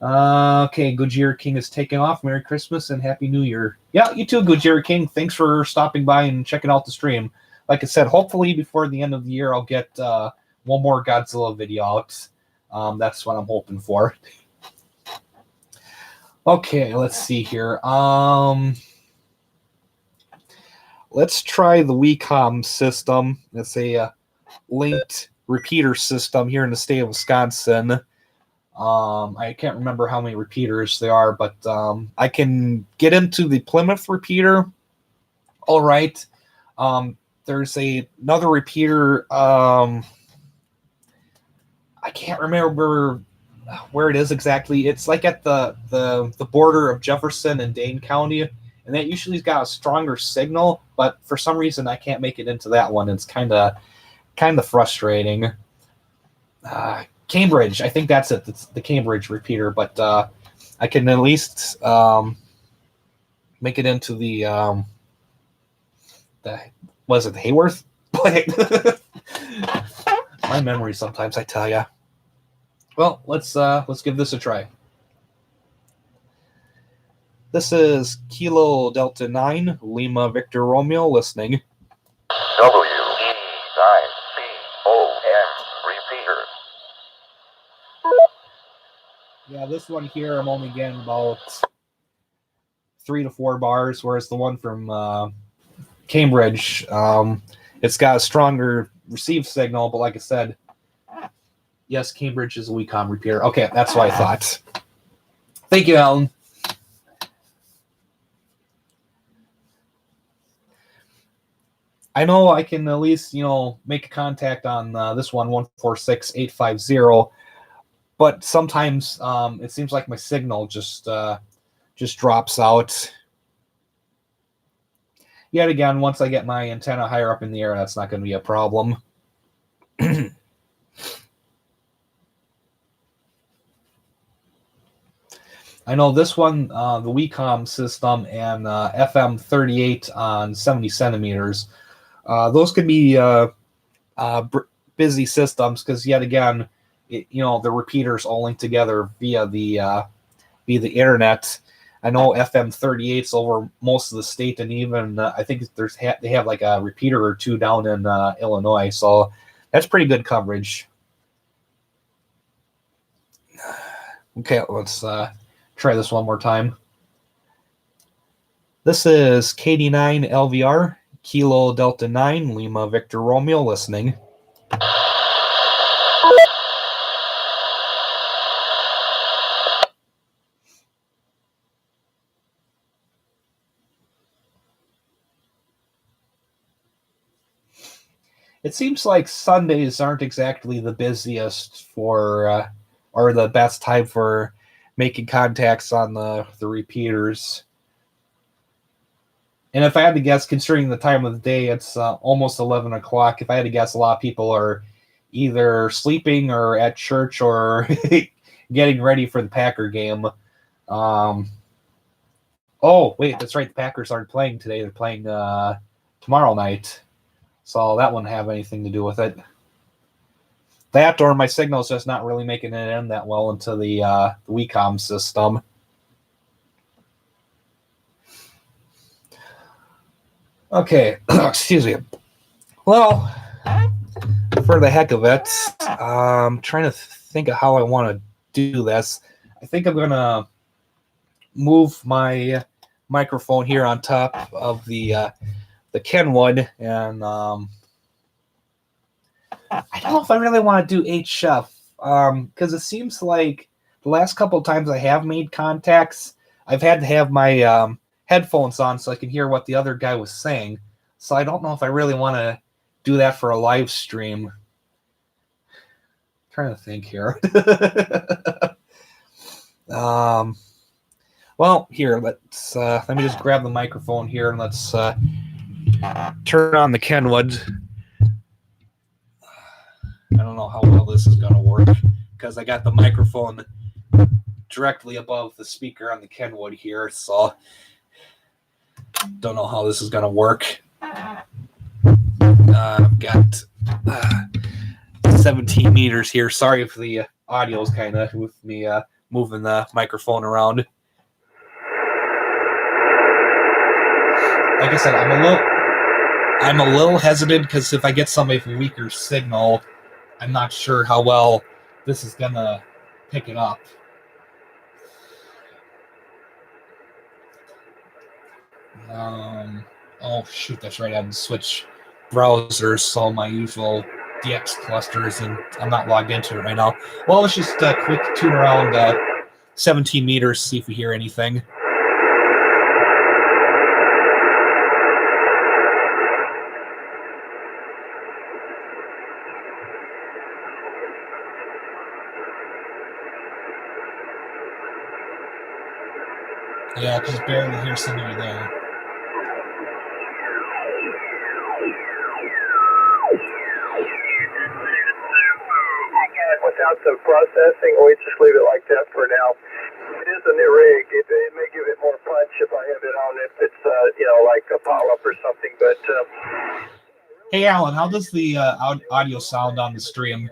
Okay, Goodyear King is taking off. Merry Christmas and Happy New Year. Yeah, you too, Goodyear King. Thanks for stopping by and checking out the stream. Like I said, hopefully before the end of the year, I'll get one more Godzilla video out. That's what I'm hoping for. Okay, let's see here. Let's try the WeCom system. It's a linked repeater system here in the state of Wisconsin. I can't remember how many repeaters there are, but I can get into the Plymouth repeater. All right. There's another repeater. I can't remember where it is exactly. It's like at the border of Jefferson and Dane County, and that usually's got a stronger signal, but for some reason I can't make it into that one. It's kind of frustrating. Cambridge, I think that's it. It's the Cambridge repeater, but I can at least make it into the was it the Hayworth? My memory sometimes, I tell ya. Well, let's give this a try. This is Kilo Delta 9, Lima Victor Romeo listening. WE9COM repeater. Yeah, this one here I'm only getting about 3 to 4 bars, whereas the one from Cambridge, it's got a stronger receive signal, but like I said, yes, Cambridge is a WeCom repeater. Okay, that's what I thought. Thank you, Alan. I know I can at least, make a contact on this one, 146-850, but sometimes it seems like my signal just drops out. Yet again, once I get my antenna higher up in the air, that's not going to be a problem. I know this one, the WeCom system and FM 38 on 70 centimeters, those could be busy systems because yet again, the repeaters all link together via the internet. I know FM 38's over most of the state, and even I think they have like a repeater or two down in Illinois, so that's pretty good coverage. Okay, let's try this one more time. This is KD9 LVR, Kilo Delta 9, Lima Victor Romeo listening. It seems like Sundays aren't exactly the busiest or the best time for making contacts on the repeaters. And if I had to guess, considering the time of the day, it's almost 11 o'clock. If I had to guess, a lot of people are either sleeping or at church or getting ready for the Packer game. Oh, wait, that's right. The Packers aren't playing today. They're playing tomorrow night. So that wouldn't have anything to do with it. That or my signal's just not really making it in that well into the WeCom system. Okay, excuse me. Well, for the heck of it, I'm trying to think of how I want to do this. I think I'm going to move my microphone here on top of the Kenwood, and I don't know if I really want to do HF, because it seems like the last couple of times I have made contacts, I've had to have my headphones on so I can hear what the other guy was saying. So I don't know if I really want to do that for a live stream. I'm trying to think here. Well, here, let me just grab the microphone here and let's turn on the Kenwood. I don't know how well this is going to work because I got the microphone directly above the speaker on the Kenwood here, so don't know how this is going to work. I've got 17 meters here. Sorry if the audio is kind of with me moving the microphone around. Like I said, I'm a little hesitant because if I get some of a weaker signal, I'm not sure how well this is gonna pick it up. Oh shoot, that's right. I had to switch browsers, so my usual DX clusters, and I'm not logged into it right now. Well, let's just quick tune around 17 meters, see if we hear anything. Yeah, I can just barely hear somebody there. Without the processing, we just leave it like that for now. It is a new rig. It may give it more punch if I have it on. If it's like a pop-up or something. But hey, Alan, how does the audio sound on the stream?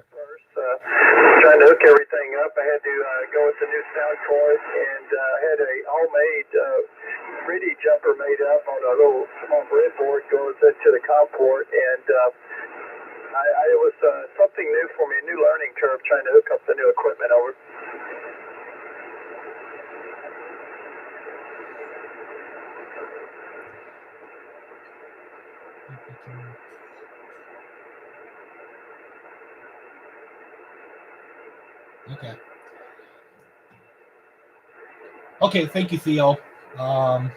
Trying to hook everything up, I had to go with the new sound card, and I had a homemade MIDI jumper made up on a little small breadboard goes into the COM port, and it was something new for me, a new learning curve, trying to hook up the new equipment over. Okay, thank you, Theo. I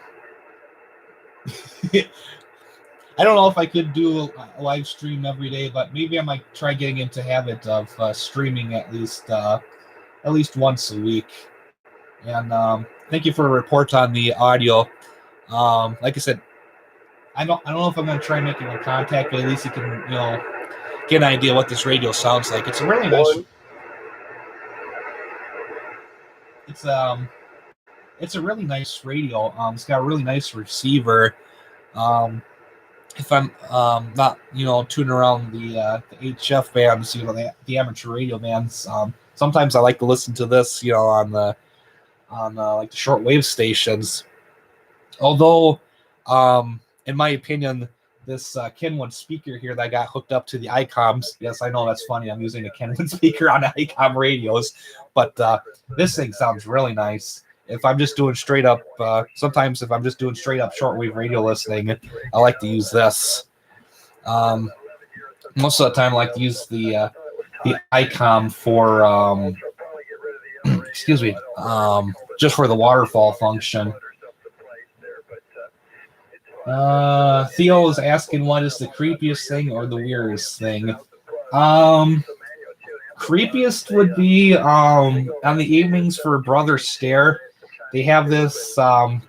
don't know if I could do a live stream every day, but maybe I might try getting into habit of streaming at least once a week. And thank you for a report on the audio. Like I said, I don't know if I'm going to try making a contact, but at least you can get an idea what this radio sounds like. It's a really nice. It's a really nice radio. It's got a really nice receiver. If I'm not tuning around the HF bands, the amateur radio bands, sometimes I like to listen to this on like the shortwave stations. Although in my opinion, this Kenwood speaker here that I got hooked up to the ICOMs, yes, I know that's funny, I'm using a Kenwood speaker on ICOM radios, but this thing sounds really nice. If I'm just doing straight up, sometimes if I'm just doing straight up shortwave radio listening, I like to use this. Most of the time, I like to use the ICOM for, excuse me, just for the waterfall function. Theo is asking what is the creepiest thing or the weirdest thing. Creepiest would be on the evenings for Brother Stare. They have this, I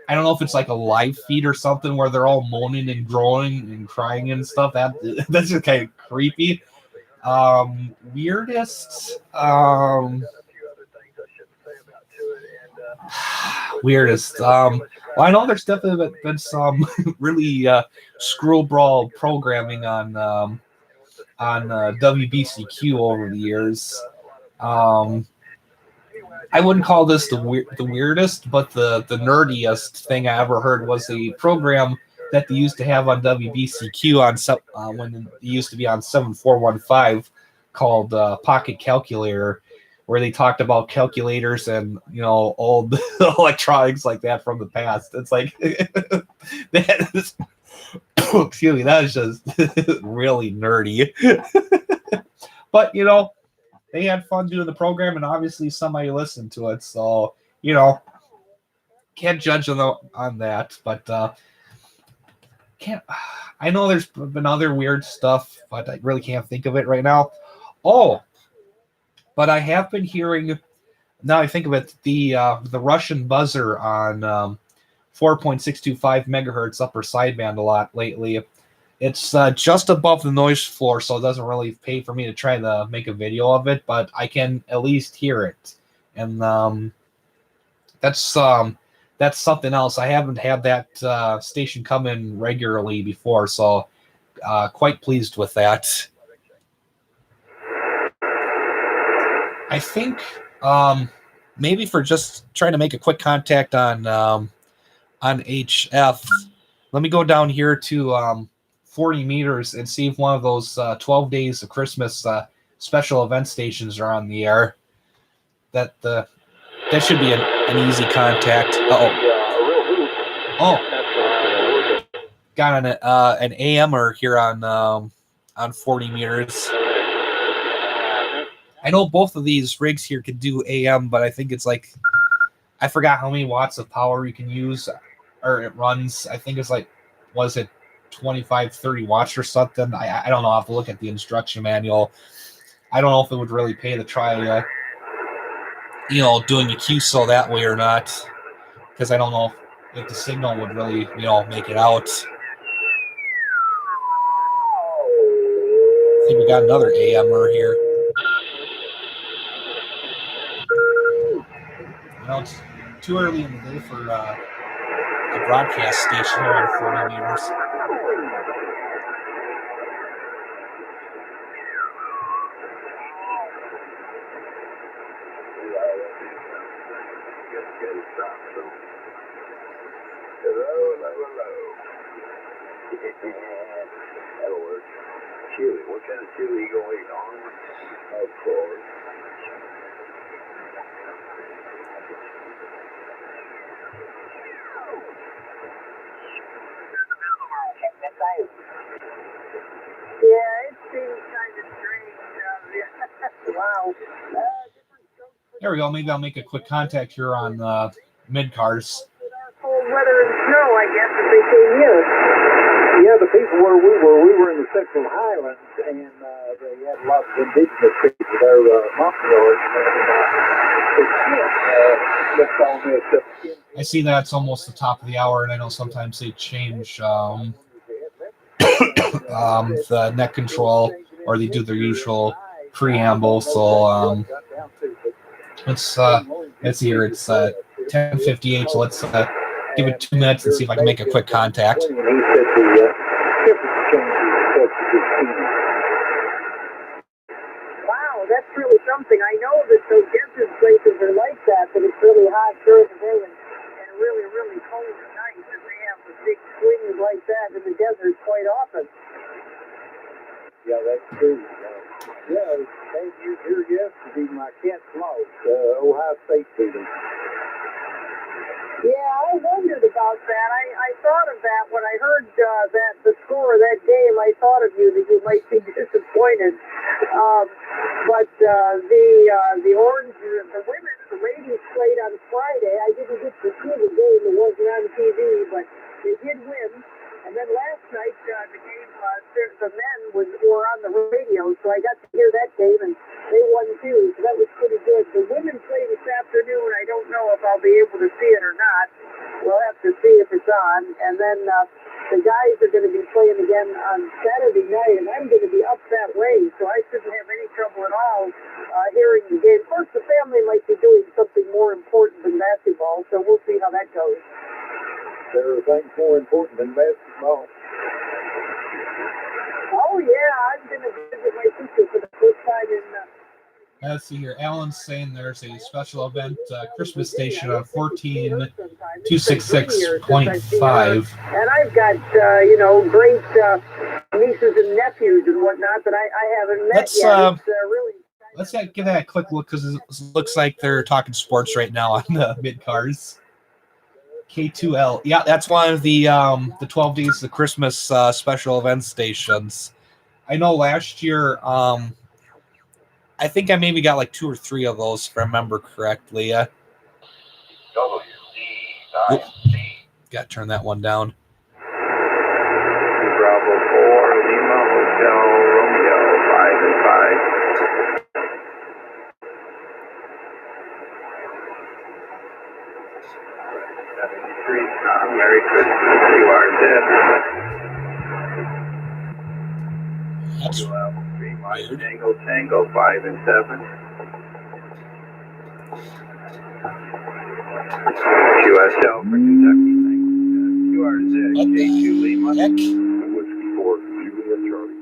don't know if it's like a live feed or something where they're all moaning and groaning and crying and stuff. That's just kind of creepy. Weirdest, weirdest. Well, I know there's definitely been some really screw brawl programming on WBCQ over the years. I wouldn't call this the weirdest, but the nerdiest thing I ever heard was a program that they used to have on WBCQ on when it used to be on 7415 called Pocket Calculator, where they talked about calculators and old electronics like that from the past. It's like that is, excuse me, that is just really nerdy. But they had fun doing the program, and obviously somebody listened to it, so can't judge on that. But I know there's been other weird stuff, but I really can't think of it right now. Oh, but I have been hearing, now I think of it, the Russian buzzer on 4.625 megahertz upper sideband a lot lately. It's just above the noise floor, so it doesn't really pay for me to try to make a video of it, but I can at least hear it. And that's something else. I haven't had that station come in regularly before, so quite pleased with that. I think maybe for just trying to make a quick contact on HF, let me go down here to 40 meters and see if one of those 12 days of Christmas special event stations are on the air. That should be an easy contact. Got an AMer here on 40 meters. I know both of these rigs here can do AM, but I think it's like, I forgot how many watts of power you can use, or it runs. I think it's like, was it 25, 30 watts or something? I don't know. I'll have to look at the instruction manual. I don't know if it would really pay to try, doing a QSO that way or not, because I don't know if the signal would really, make it out. I think we got another AMer here. It's too early in the day for a broadcast station here on 40 meters. That'll work. Chili. What kind of chili you gonna eat on? Of course. Yeah, it seems kind of strange down there. Wow. There we go. Maybe I'll make a quick contact here on mid-cars. Cold weather and snow, I guess, if they came here. Yeah, the people where we were in the Central Highlands, and they had lots of indigenous people there, mountain I see that it's almost the top of the hour, and I know sometimes they change the net control, or they do their usual preamble. So let's see here. It's 10:58. So let's give it 2 minutes and see if I can make a quick contact. Wow, that's really something. I know that those desert places are like that, but it's really hot during the day and really, really cold at night, and they have the big swings like that in the desert quite often. Yeah, that's true. Yeah, came here yesterday, my Kent lost, Ohio State team. Yeah, I wondered about that. I thought of that when I heard that the score of that game. I thought of you, that you might be disappointed. But the Orange, the women, the ladies played on Friday. I didn't get to see the game. It wasn't on TV, but they did win. And then last night, the game, the men were on the radio, so I got to hear that game, and they won too, so that was pretty good. The women play this afternoon. I don't know if I'll be able to see it or not. We'll have to see if it's on. And then the guys are going to be playing again on Saturday night, and I'm going to be up that way, so I shouldn't have any trouble at all hearing the game. Of course, the family might be doing something more important than basketball, so we'll see how that goes. There are things more important than basketball. Oh, yeah, I'm going to visit my sister for the first time in... Let's see here. Alan's saying there's a special event Christmas station on 14266.5. And I've got, great nieces and nephews and whatnot that I haven't met yet. Let's give that a quick look, because it looks like they're talking sports right now on the mid-cars. K2L. Yeah, that's one of the 12 Days of Christmas special event stations. I know last year, I think I maybe got like 2 or 3 of those, if I remember correctly. WD9C. Got to turn that one down. Bravo 4, Lima, Hotel, Romeo, 5 and 5. Merry Christmas, you are dead. That's weird. Tango, 5 and 7. QSL for Kentucky. QRZ, K2 Lima. Heck? Whiskey 4, Julia Charlie.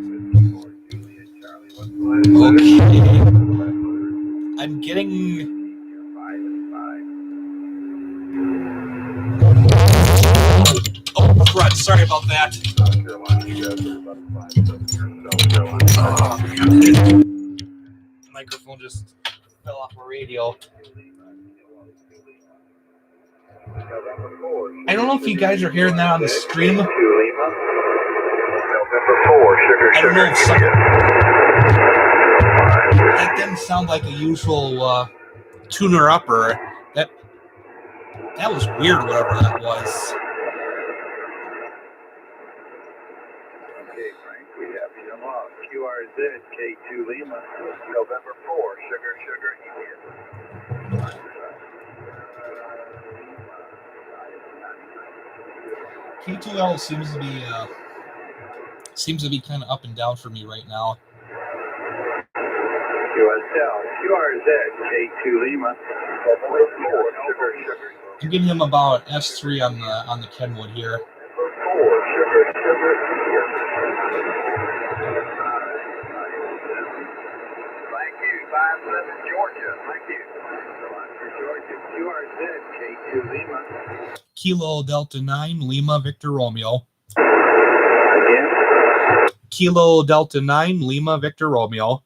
Whiskey 4, Julia Charlie. What's the last letter? Okay. Last letter. I'm getting. 5 and 5. Oh, crud. Sorry about that. South Carolina, you guys are about 5, South Carolina. Oh, the microphone just fell off my radio. November 4. I don't know if you guys are hearing that on the stream. November 4, sugar, I don't know if some, sugar. that didn't sound like a usual tuner upper. That was weird, whatever that was. Okay, Frank, we have you off. QRZ, K2 Lima, November 4, sugar, sugar, Indian. K2L seems to be kind of up and down for me right now. QSL, QRZ, K2 Lima, November 4, sugar, sugar. I'm giving him about S3 on the Kenwood here. 4, sugar, sugar, Indian. Thank you, 57 Georgia, thank you. Georgia, QRZ, K2 Lima. Kilo Delta 9, Lima Victor Romeo. Again? Kilo Delta 9, Lima Victor Romeo.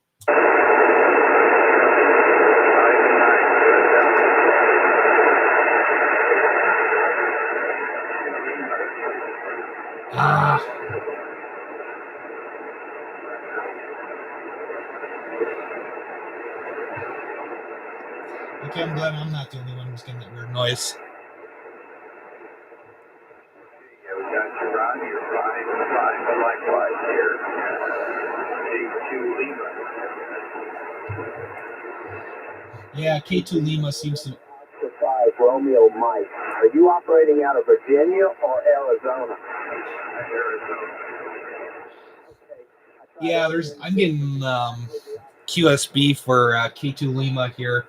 Okay, I'm glad I'm not the only one who's getting that weird noise. Yeah, we got you, Ron. You're 5 and 5, but likewise here. K2 Lima. Yeah, K2 Lima seems to. 5 Romeo Mike. Are you operating out of Virginia or Arizona? Arizona. Yeah, I'm getting QSB for K2 Lima here.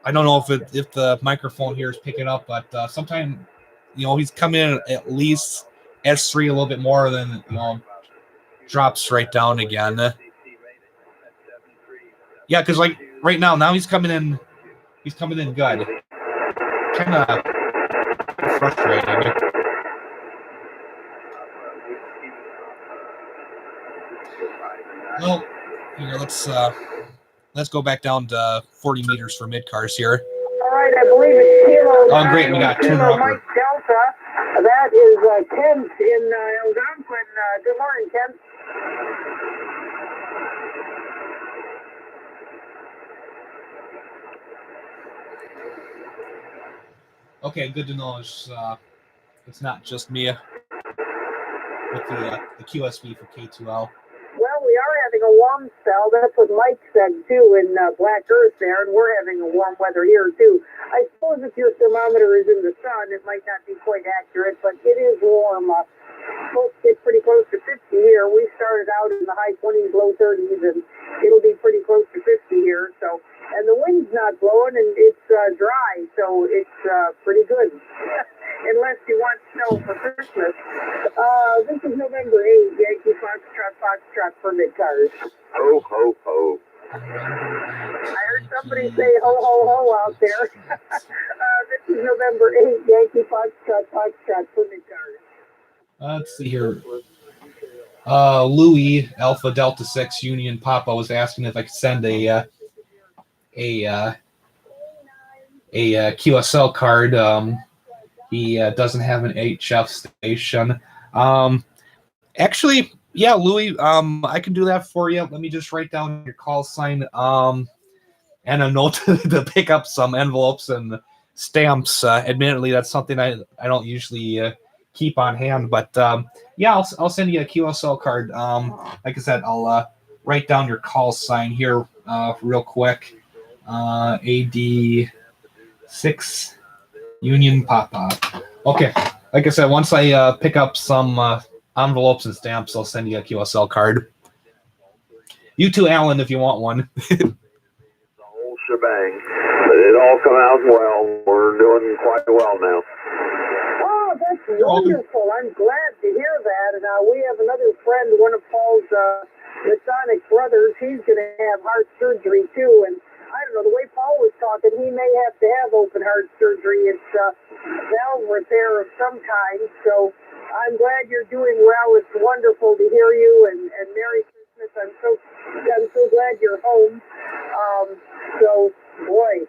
I don't know if the microphone here is picking up, but sometimes, he's coming in at least S3 a little bit more than, drops right down again. Yeah, because like right now he's coming in good. Kind of frustrating. Well, here, let's go back down to 40 meters for mid cars here. All right, I believe it's Kilo. Oh, great, we got tuner Kilo upper. Mike Delta. That is Kent in Algonquin. Good morning, Kent. Okay, good to know. It's not just me with the QSB for K2L. Well, we are having a warm spell. That's what Mike said, too, in Black Earth there, and we're having a warm weather here, too. I suppose if your thermometer is in the sun, it might not be quite accurate, but it is warm. Supposed to get pretty close to 50 here. We started out in the high 20s, low 30s, and it'll be pretty close to 50 here. So, and the wind's not blowing, and it's dry, so it's pretty good. Unless you want snow for Christmas. This is November 8th, Yankee Foxtrot for mid-cars. Ho, ho, ho. I heard somebody say ho, ho, ho out there. This is November 8th, Yankee Foxtrot for mid-cars. Let's see here. Louis Alpha Delta 6 Union Papa was asking if I could send a QSL card. He doesn't have an HF station. Actually, yeah, Louis, I can do that for you. Let me just write down your call sign and a note to pick up some envelopes and stamps. Admittedly, that's something I don't usually keep on hand, but yeah, I'll send you a QSL card. Like I said, I'll write down your call sign here real quick. AD6 Union Papa. Okay, like I said, once I pick up some envelopes and stamps, I'll send you a QSL card. You too, Alan, if you want one. The whole shebang. But it all come out well. We're doing quite well now. Oh, that's wonderful. I'm glad to hear that. And we have another friend, one of Paul's Masonic brothers. He's going to have heart surgery, too. And I don't know, the way Paul was talking, he may have to have open heart surgery. It's valve repair of some kind. So I'm glad you're doing well. It's wonderful to hear you. And Merry Christmas. I'm so glad you're home. So, boy,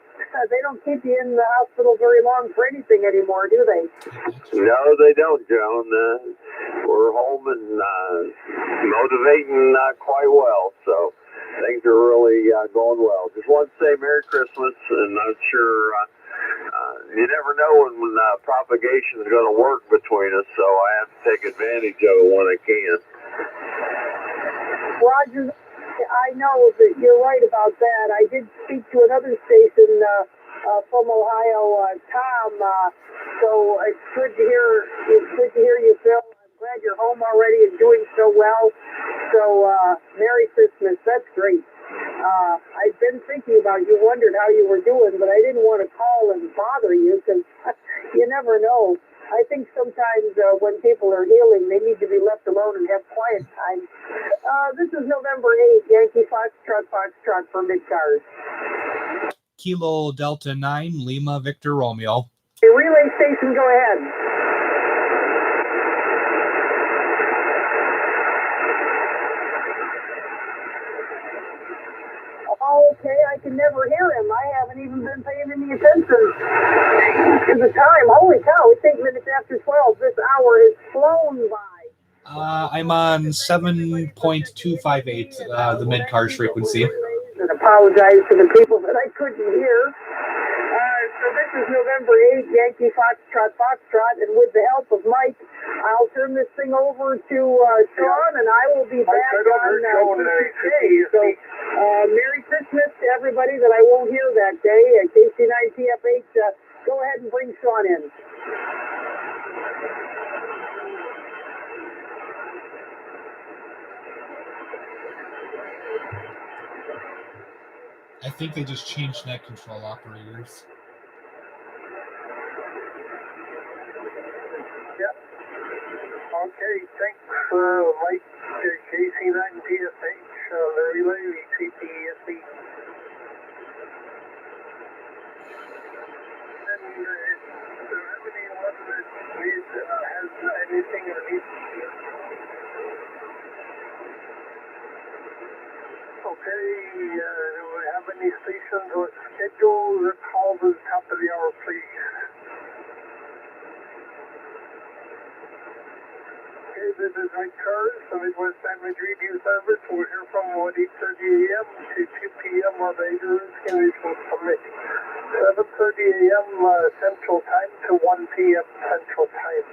they don't keep you in the hospital very long for anything anymore, do they? No, they don't, Joan. We're home and motivating quite well. So things are really going well. Just want to say Merry Christmas, and I'm sure you never know when propagation is going to work between us, so I have to take advantage of it when I can. Roger, I know that you're right about that. I did speak to another station from Ohio, Tom. So it's good to hear. It's good to hear you, Phil. I'm glad you're home already and doing so well. So Merry Christmas. That's great. I've been thinking about you, wondered how you were doing, but I didn't want to call and bother you because you never know. I think sometimes when people are healing, they need to be left alone and have quiet time. This is November 8th, Yankee Foxtrot for Midcars. Kilo Delta 9, Lima Victor Romeo. The relay station, go ahead. Okay, I can never hear him. I haven't even been paying any attention to the time. Holy cow, it's 8 minutes after 12. This hour has flown by. I'm on 7.258, the mid-cars frequency. And apologize to the people that I couldn't hear. So this is November 8th, Yankee Foxtrot, and with the help of Mike, I'll turn this thing over to Sean, and I will be back on Tuesday. So Merry Christmas to everybody that I won't hear that day at KC9TF8. Go ahead and bring Sean in. I think they just changed net control operators. Yep. Okay, thanks, Mike, KC9TFH, the relay, CPSC. And do you have anyone that has anything or needs to? Okay, do we have any stations or schedules or calls at the top of the hour, please? Okay, this is Mike Cars, the Midwest Sandwich Review Service. We're here from 8:30 a.m. to 2 p.m. while the ignorance conditions permit. 7:30 a.m. Central Time to 1 p.m. Central Time.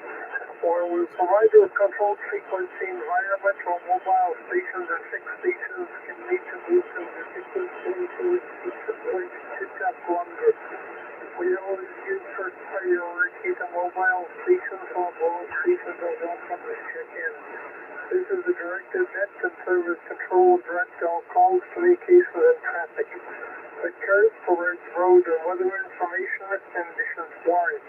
Where we provide a controlled frequency environment for mobile stations and fixed stations can need to move to the frequency to tap longer. We always give first priority to mobile stations while mobile stations are welcome to check in. This is a directed net and service control direct all calls, communications, and traffic. The cars provides road and weather information and conditions warrant.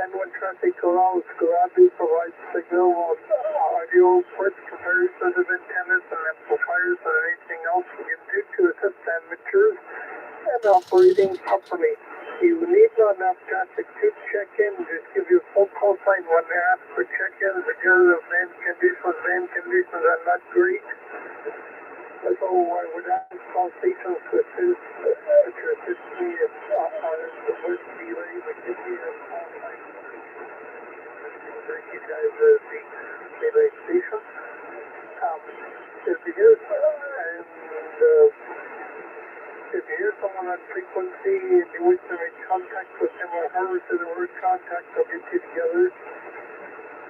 And when traffic allows, gravity provides signal of audio ports, comparisons of antennas and amplifiers and anything else we can do to assist amateurs and operating properly. You need not have traffic to check in. Just give you a full call sign when they ask for check-in because of van conditions are not great. So I would ask all stations to assist me if the first delay would give me a call sign. Thank you guys, the relay station. If you hear if you hear someone on frequency and you wish to make contact with him or her, to the word contact, I'll get you together.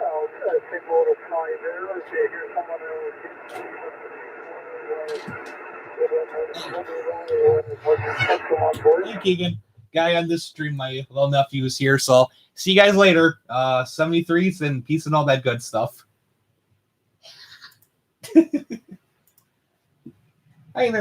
I'll say notify there. If you hear someone else, Hey, Keegan. Guy on this stream, my little nephew is here, so see you guys later. 73s and peace and all that good stuff. Hey there.